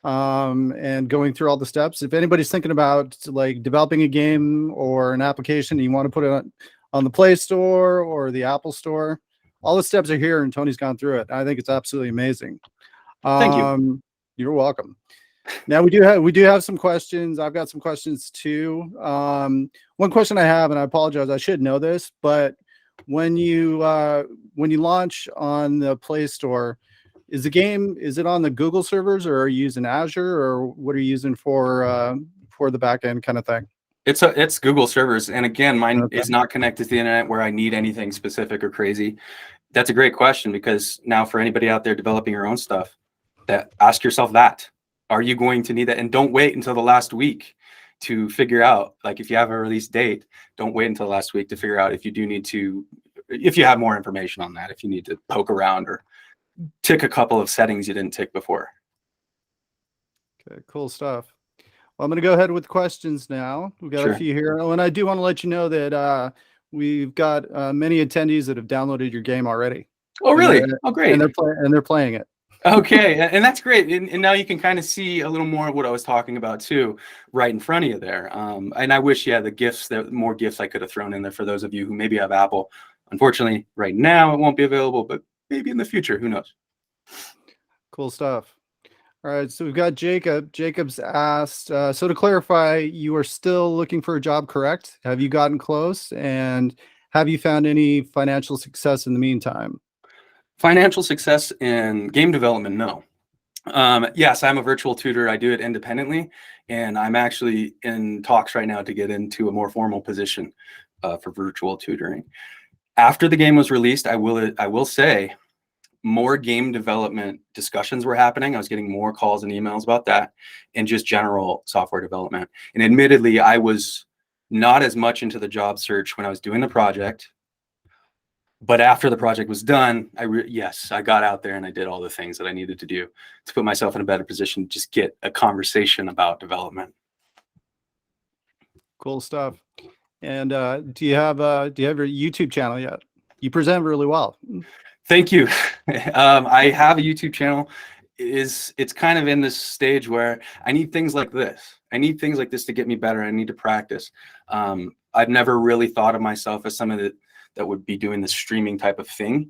and going through all the steps. If anybody's thinking about like developing a game or an application and you want to put it on the Play Store or the Apple Store, all the steps are here and Tony's gone through it. I think it's absolutely amazing. Thank you. You're welcome. Now we do have some questions. I've got some questions too. One question I have, and I apologize, I should know this, but when you launch on the Play Store, is it on the Google servers, or are you using Azure, or what are you using for the back end kind of thing? It's Google servers, and again, mine Okay. is not connected to the internet where I need anything specific or crazy. That's a great question, because now for anybody out there developing your own stuff, ask yourself that. Are you going to need that? And don't wait until the last week to figure out, like if you have a release date, don't wait until the last week to figure out if you do need to, if you have more information on that, if you need to poke around or tick a couple of settings you didn't tick before. Okay, cool stuff. Well, I'm going to go ahead with questions now. We've got a few here. Oh, and I do want to let you know that we've got many attendees that have downloaded your game already. Oh, really? Oh, great. And they're playing it. Okay, and that's great. And now you can kind of see a little more of what I was talking about too, right in front of you there. And I wish, yeah, more gifts I could have thrown in there for those of you who maybe have Apple. Unfortunately, right now it won't be available, but maybe in the future, who knows? Cool stuff. All right, so we've got Jacob. Jacob's asked, so to clarify, you are still looking for a job, correct? Have you gotten close? And have you found any financial success in the meantime? Financial success in game development, no. Yes, I'm a virtual tutor. I do it independently, and I'm actually in talks right now to get into a more formal position for virtual tutoring. After the game was released, I will say more game development discussions were happening. I was getting more calls and emails about that, and just general software development. And admittedly, I was not as much into the job search when I was doing the project. But after the project was done, yes, I got out there and I did all the things that I needed to do to put myself in a better position to just get a conversation about development. Cool stuff. And do you have your YouTube channel yet? You present really well. Thank you. I have a YouTube channel. It's kind of in this stage where I need things like this. I need things like this to get me better. I need to practice. I've never really thought of myself as someone that would be doing the streaming type of thing.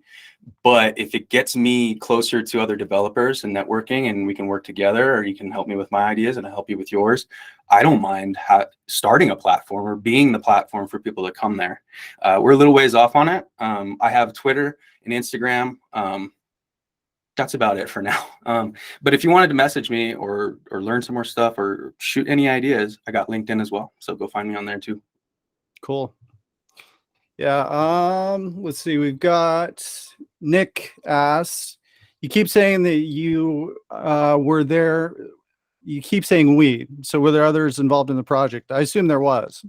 But if it gets me closer to other developers and networking, and we can work together, or you can help me with my ideas and I'll help you with yours, I don't mind starting a platform or being the platform for people to come there. We're a little ways off on it. I have Twitter and Instagram. That's about it for now. But if you wanted to message me or learn some more stuff or shoot any ideas, I got LinkedIn as well. So go find me on there too. Cool. Yeah. Let's see. We've got Nick asks, you keep saying that you were there. You keep saying we. So were there others involved in the project? I assume there was.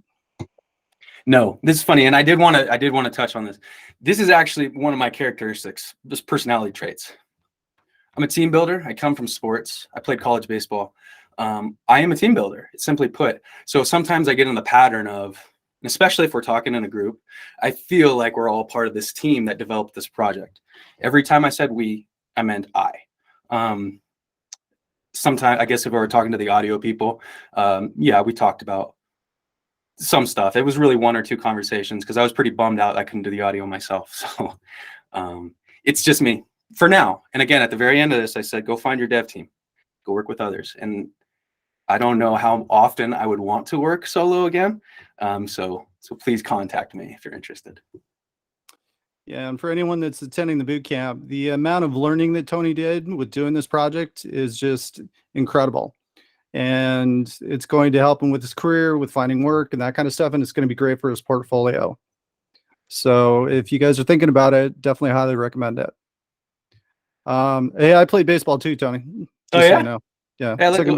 No, this is funny, and I did want to touch on this. This is actually one of my characteristics, just personality traits. I'm a team builder. I come from sports. I played college baseball. I am a team builder, simply put. So sometimes I get in the pattern of, especially if we're talking in a group, I feel like we're all part of this team that developed this project. Every time I said we, I meant I. Sometimes, I guess if we were talking to the audio people, yeah, we talked about some stuff. It was really one or two conversations because I was pretty bummed out I couldn't do the audio myself. So it's just me for now. And again, at the very end of this, I said, go find your dev team, go work with others. And I don't know how often I would want to work solo again. So please contact me if you're interested. Yeah, and for anyone that's attending the boot camp, the amount of learning that Tony did with doing this project is just incredible. And it's going to help him with his career, with finding work and that kind of stuff. And it's going to be great for his portfolio. So if you guys are thinking about it, definitely highly recommend it. Hey, I played baseball too, Tony. Oh, yeah? So you know. Yeah, Yeah, second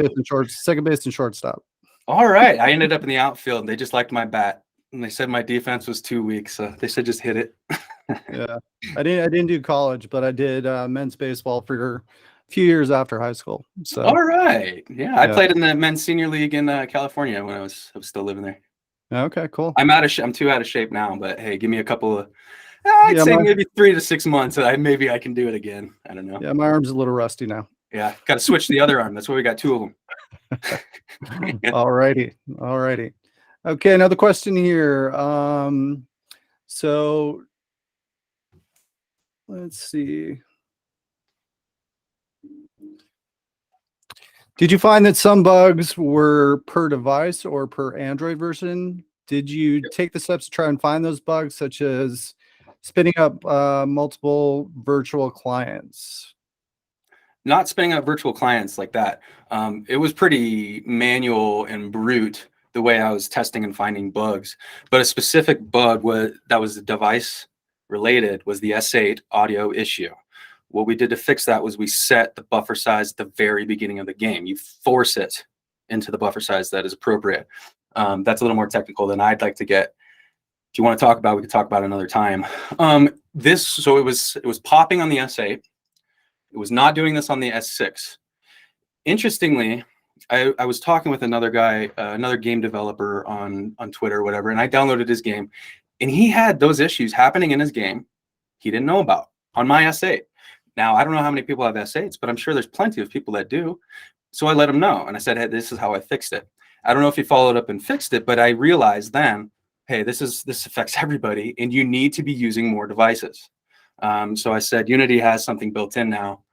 base and shortstop. all right. I ended up in the outfield. And they just liked my bat, and they said my defense was too weak, so they said just hit it. Yeah, I didn't do college, but I did men's baseball for a few years after high school. So All right. Yeah, I yeah. played in the men's senior league in California when I was still living there. Okay, cool. I'm too out of shape now, but hey, give me a couple of, I'd Yeah, say maybe 3 to 6 months. Maybe I can do it again. I don't know. Yeah, my arm's a little rusty now. Yeah, got to switch the other arm. That's why we got 2 of them. All righty. Okay, another question here. So let's see. Did you find that some bugs were per device or per Android version? Did you take the steps to try and find those bugs, such as spinning up multiple virtual clients? Not spinning up virtual clients like that. It was pretty manual and brute the way I was testing and finding bugs. But a specific bug that was device related was the S8 audio issue. What we did to fix that was we set the buffer size at the very beginning of the game. You force it into the buffer size that is appropriate. That's a little more technical than I'd like to get. If you want to talk about, we could talk about another time. So it was popping on the S8. It was not doing this on the S6. Interestingly, I was talking with another guy, another game developer on Twitter or whatever, and I downloaded his game, and he had those issues happening in his game he didn't know about on my S8. Now, I don't know how many people have S8s, but I'm sure there's plenty of people that do. So I let him know, and I said, hey, this is how I fixed it. I don't know if he followed up and fixed it, but I realized then, hey, this affects everybody, and you need to be using more devices. So I said, Unity has something built in now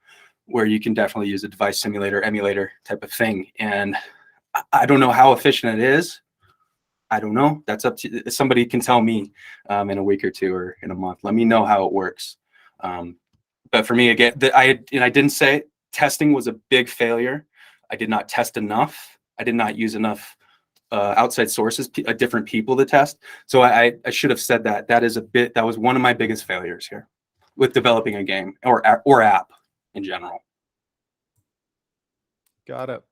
where you can definitely use a device simulator, emulator type of thing. And I don't know how efficient it is. I don't know. That's up to somebody can tell me in a week or 2 or in a month. Let me know how it works. But for me, again, I didn't say testing was a big failure. I did not test enough. I did not use enough outside sources, different people to test. So I should have said that. That was one of my biggest failures here with developing a game or app in general. Got it.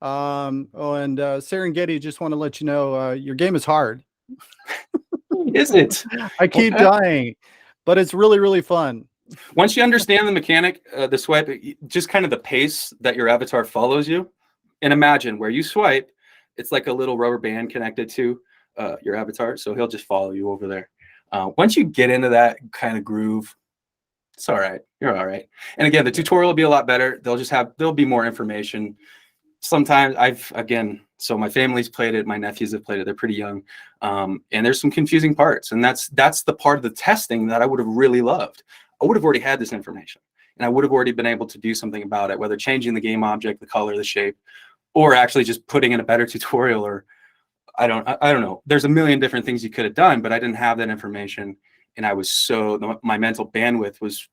And Serengeti, just want to let you know your game is hard. Is it? I keep dying, but it's really, really fun. Once you understand the mechanic, the swipe, just kind of the pace that your avatar follows you, and imagine where you swipe, it's like a little rubber band connected to your avatar, so he'll just follow you over there. Once you get into that kind of groove, it's all right. You're all right. And again, the tutorial will be a lot better. There'll be more information. Sometimes so my family's played it, my nephews have played it, they're pretty young. And there's some confusing parts. And that's the part of the testing that I would have really loved. I would have already had this information and I would have already been able to do something about it, whether changing the game object, the color, the shape, or actually just putting in a better tutorial, or I don't know. There's a million different things you could have done, but I didn't have that information. And my mental bandwidth was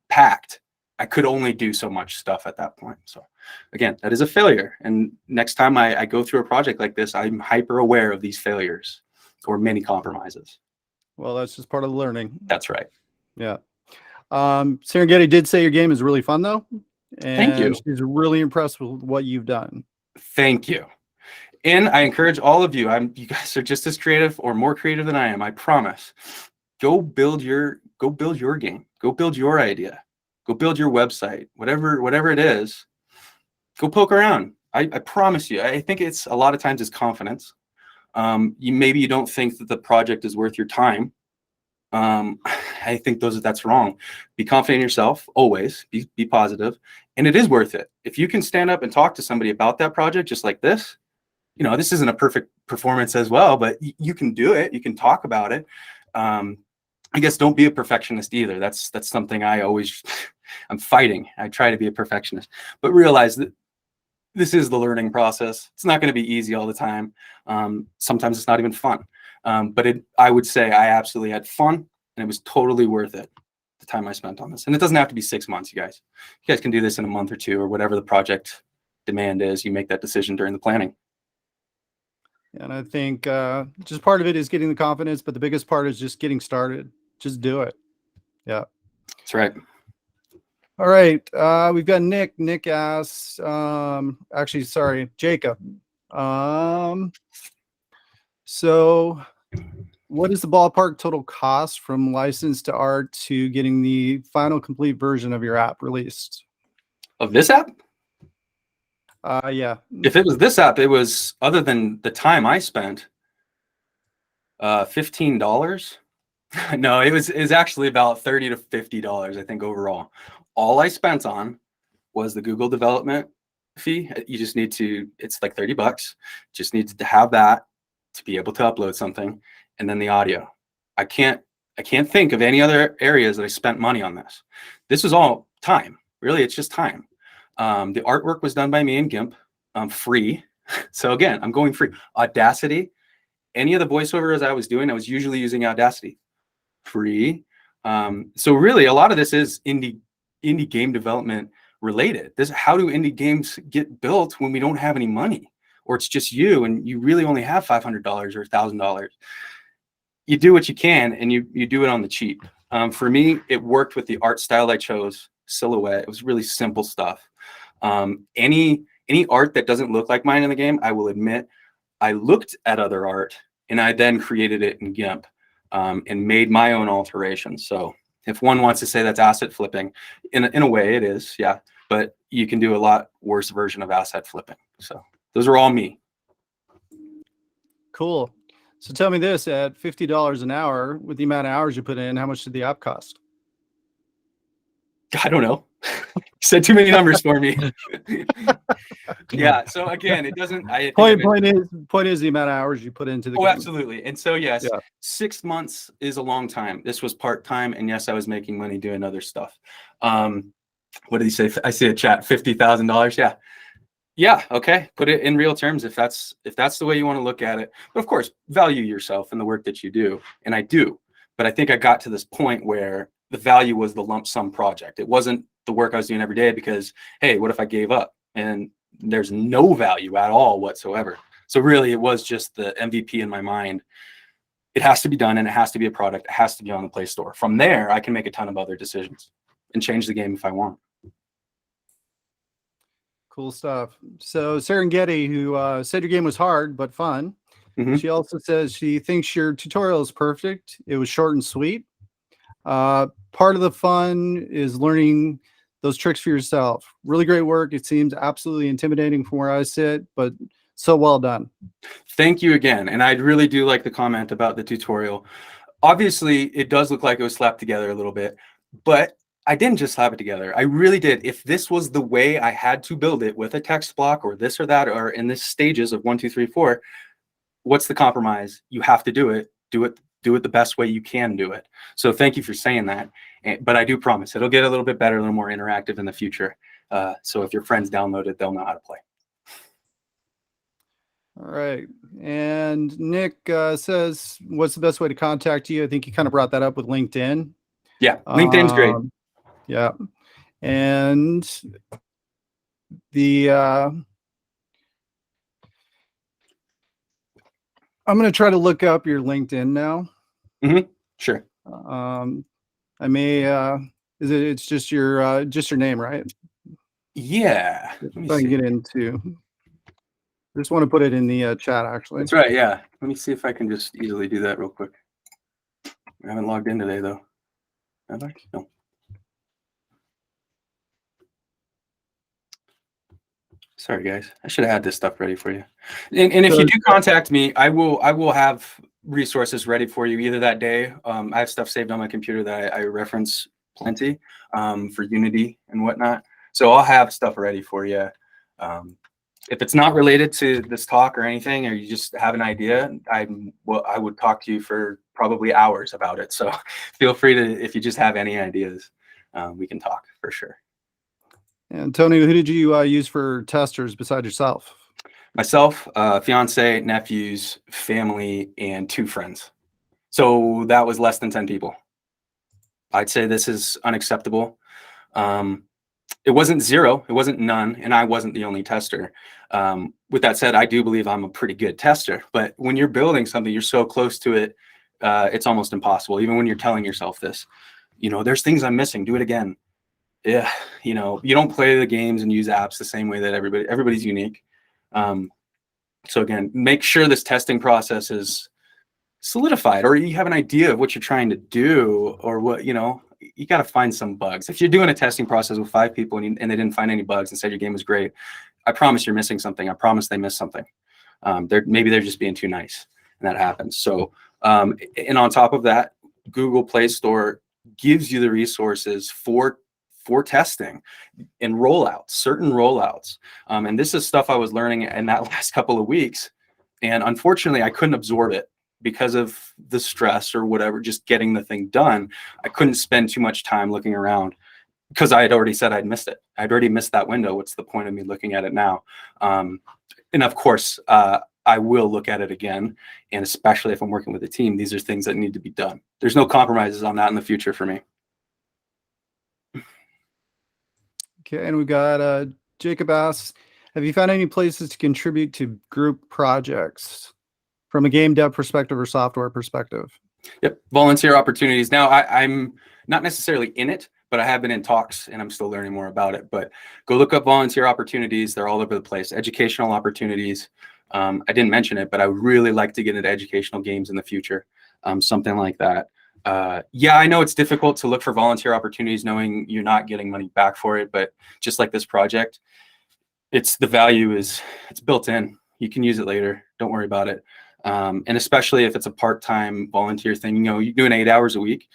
packed. I could only do so much stuff at that point. So again, that is a failure. And next time I go through a project like this, I'm hyper aware of these failures or many compromises. Well, that's just part of the learning. That's right. Yeah. Serengeti did say your game is really fun though. And thank you. She's really impressed with what you've done. Thank you. And I encourage all of you, you guys are just as creative or more creative than I am. I promise. Go build your game. Go build your idea. Go build your website, whatever it is. Go poke around. I promise you. I think it's a lot of times it's confidence. You don't think that the project is worth your time. I think that's wrong. Be confident in yourself, always. Be positive, and it is worth it. If you can stand up and talk to somebody about that project, just like this, this isn't a perfect performance as well, but you can do it. You can talk about it. I guess don't be a perfectionist either. That's something I'm fighting. I try to be a perfectionist, but realize that this is the learning process. It's not going to be easy all the time. Sometimes it's not even fun. But I would say I absolutely had fun, and it was totally worth it, the time I spent on this. And it doesn't have to be 6 months, you guys. You guys can do this in a month or 2 or whatever the project demand is. You make that decision during the planning. And I think just part of it is getting the confidence, but the biggest part is just getting started. Just do it. Yeah. That's right. All right. We've got Nick. Nick asks, actually, sorry, Jacob. So what is the ballpark total cost from license to art to getting the final complete version of your app released? Of this app? Yeah. If it was this app, it was, other than the time I spent, $15. No, it was actually about $30 to $50, I think, overall. All I spent on was the Google development fee. You just need to, it's like $30. Just needs to have that to be able to upload something, and then the audio. I can't think of any other areas that I spent money on this. This is all time. Really, it's just time. The artwork was done by me in GIMP, free. So again, I'm going free. Audacity, any of the voiceovers I was doing, I was usually using Audacity, free. So really, a lot of this is indie game development related. How do indie games get built when we don't have any money, or it's just you and you really only have $500 or $1,000? You do what you can, and you do it on the cheap. For me, it worked with the art style I chose, silhouette. It was really simple stuff. Any art that doesn't look like mine in the game, I will admit, I looked at other art and I then created it in GIMP, and made my own alterations. So if one wants to say that's asset flipping, in a way it is, yeah, but you can do a lot worse version of asset flipping. So those are all me. Cool. So tell me this, at $50 an hour, with the amount of hours you put in, how much did the app cost? I don't know. You said too many numbers for me. Yeah. So again, it doesn't. Point is the amount of hours you put into the game. Absolutely. And so yes, yeah. 6 months is a long time. This was part-time, and yes, I was making money doing other stuff. What did he say? I see a chat, $50,000. Yeah. Yeah. Okay. Put it in real terms if that's the way you want to look at it. But of course, value yourself and the work that you do, and I do. But I think I got to this point where the value was the lump sum project. It wasn't the work I was doing every day, because hey, what if I gave up? And there's no value at all whatsoever. So really, it was just the MVP in my mind. It has to be done, and it has to be a product. It has to be on the Play Store. From there, I can make a ton of other decisions and change the game if I want. Cool stuff. So Serengeti, who said your game was hard but fun, she also says she thinks your tutorial is perfect. It was short and sweet. Part of the fun is learning those tricks for yourself. Really great work. It seems absolutely intimidating from where I sit, but so well done. Thank you again. And I really do like the comment about the tutorial. Obviously, it does look like it was slapped together a little bit, but I didn't just slap it together. I really did. If this was the way I had to build it, with a text block or this or that, or in this stages of 1, 2, 3, 4, what's the compromise? You have to do it. Do it the best way you can do it. So thank you for saying that. But I do promise it'll get a little bit better, a little more interactive in the future. So if your friends download it, they'll know how to play. All right. And Nick says, what's the best way to contact you? I think you kind of brought that up with LinkedIn. Yeah, LinkedIn's great. Yeah. And the I'm going to try to look up your LinkedIn now. Sure. I may it's just your name, right? Yeah. If I can get into, I just want to put it in the chat, actually. That's right. Yeah. Let me see if I can just easily do that real quick. I haven't logged in today, though. Have I? No. Sorry, guys. I should have had this stuff ready for you. And if you do contact me, I will have resources ready for you either that day. I have stuff saved on my computer that I reference plenty for Unity and whatnot. So I'll have stuff ready for you. If it's not related to this talk or anything, or you just have an idea, I would talk to you for probably hours about it. So feel free to, if you just have any ideas, we can talk for sure. And Tony, who did you use for testers besides yourself? Myself, fiance, nephews, family, and 2 friends. So that was less than 10 people. I'd say this is unacceptable. It wasn't 0, it wasn't none, and I wasn't the only tester. With that said, I do believe I'm a pretty good tester, but when you're building something, you're so close to it, it's almost impossible. Even when you're telling yourself this, there's things I'm missing, do it again. Yeah, you know, you don't play the games and use apps the same way that everybody's unique. So again, make sure this testing process is solidified, or you have an idea of what you're trying to do, or what, you know, you got to find some bugs. If you're doing a testing process with 5 people and they didn't find any bugs and said your game was great, I promise you're missing something. I promise they missed something. Maybe they're just being too nice, and that happens. So, and on top of that, Google Play Store gives you the resources for testing and rollouts, certain rollouts. And this is stuff I was learning in that last couple of weeks. And unfortunately, I couldn't absorb it because of the stress or whatever, just getting the thing done. I couldn't spend too much time looking around because I had already said I'd missed it. I'd already missed that window. What's the point of me looking at it now? And of course, I will look at it again. And especially if I'm working with a team, these are things that need to be done. There's no compromises on that in the future for me. Okay, and we got Jacob asks, have you found any places to contribute to group projects from a game dev perspective or software perspective? Yep, volunteer opportunities. Now, I'm not necessarily in it, but I have been in talks and I'm still learning more about it. But go look up volunteer opportunities. They're all over the place. Educational opportunities. I didn't mention it, but I would really like to get into educational games in the future, something like that. Yeah, I know it's difficult to look for volunteer opportunities knowing you're not getting money back for it, but just like this project, the value is it's built in. You can use it later. Don't worry about it. And especially if it's a part-time volunteer thing, you know, you're doing 8 hours a week,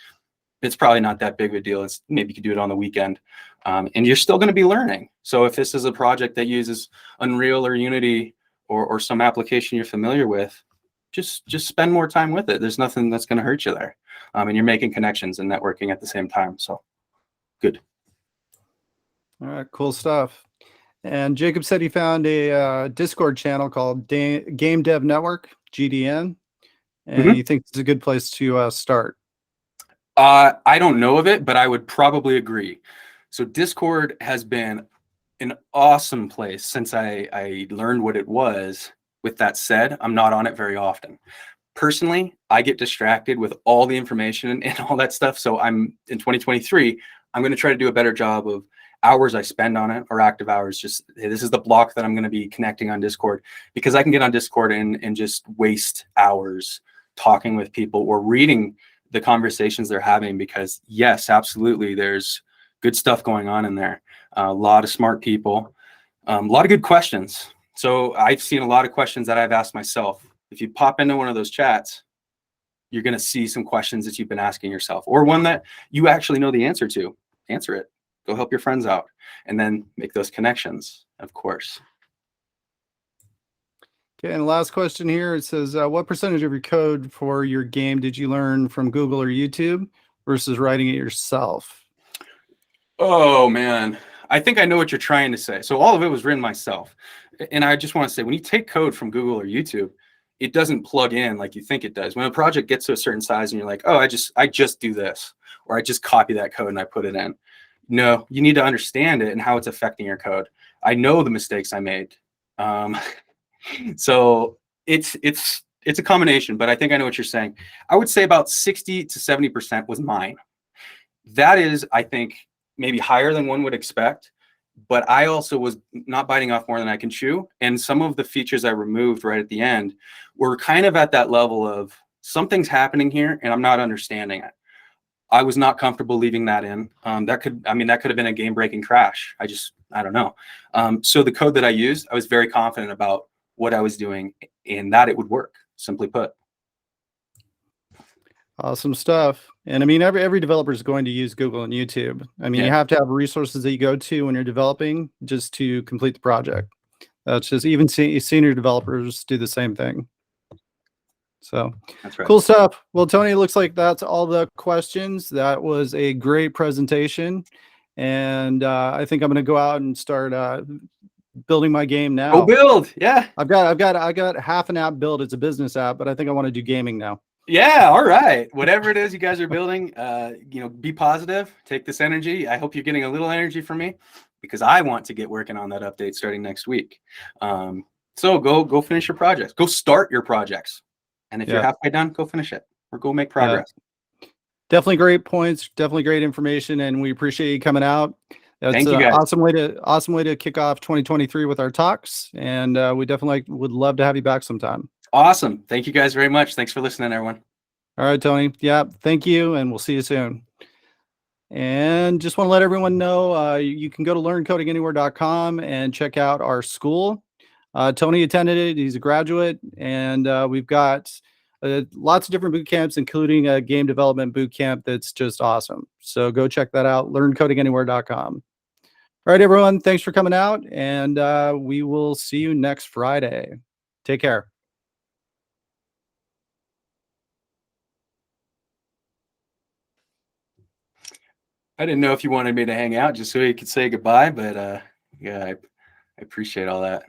it's probably not that big of a deal. It's maybe you could do it on the weekend, and you're still going to be learning. So if this is a project that uses Unreal or Unity or some application you're familiar with, just spend more time with it. There's nothing that's going to hurt you there. And you're making connections and networking at the same time. So good. All right, cool stuff. And Jacob said he found a Discord channel called Game Dev Network, GDN, and he thinks it's a good place to start. I don't know of it, but I would probably agree. So Discord has been an awesome place since I learned what it was. With that said, I'm not on it very often. Personally, I get distracted with all the information and all that stuff. So I'm in 2023, I'm going to try to do a better job of hours I spend on it, or active hours. Just, hey, this is the block that I'm going to be connecting on Discord, because I can get on Discord and just waste hours talking with people or reading the conversations they're having, because yes, absolutely, there's good stuff going on in there. A lot of smart people, a lot of good questions. So I've seen a lot of questions that I've asked myself. If you pop into one of those chats, you're going to see some questions that you've been asking yourself, or one that you actually know the answer to. Answer it. Go help your friends out, and then make those connections, of course. Okay, and the last question here, it says, what percentage of your code for your game did you learn from Google or YouTube versus writing it yourself? Oh, man. I think I know what you're trying to say. So all of it was written myself. And I just want to say, when you take code from Google or YouTube, it doesn't plug in like you think it does. When a project gets to a certain size and you're like, oh, I just do this, or I just copy that code and I put it in. No, you need to understand it and how it's affecting your code. I know the mistakes I made. So it's a combination, but I think I know what you're saying. I would say about 60 to 70% was mine. That is, I think, maybe higher than one would expect, but I also was not biting off more than I can chew. And some of the features I removed right at the end were kind of at that level of something's happening here and I'm not understanding it. I was not comfortable leaving that in. That could have been a game-breaking crash. I don't know. So the code that I used, I was very confident about what I was doing and that it would work, simply put. Awesome stuff. And I mean, every developer is going to use Google and YouTube. I mean, Yeah. you have to have resources that you go to when you're developing just to complete the project. That's just, even senior developers do the same thing. So That's right. Cool stuff. Well, Tony, it looks like that's all the questions. That was a great presentation. And I think I'm going to go out and start building my game now. Go build. Yeah. I got half an app built. It's a business app, but I think I want to do gaming now. Yeah. All right. Whatever it is you guys are building, be positive. Take this energy. I hope you're getting a little energy from me, because I want to get working on that update starting next week. So go finish your projects. Go start your projects. And if you're halfway done, go finish it or go make progress. Definitely great points, definitely great information, and we appreciate you coming out. That's Thank you, an guys. awesome way to kick off 2023 with our talks, and we definitely would love to have you back sometime. Awesome. Thank you guys very much. Thanks for listening, everyone. All right, Tony. Yeah, thank you, and we'll see you soon. And just want to let everyone know you can go to learncodinganywhere.com and check out our school. Tony attended it. He's a graduate, and we've got lots of different boot camps, including a game development boot camp that's just awesome. So go check that out, learncodinganywhere.com. All right, everyone. Thanks for coming out, and we will see you next Friday. Take care. I didn't know if you wanted me to hang out just so you could say goodbye, but yeah, I appreciate all that.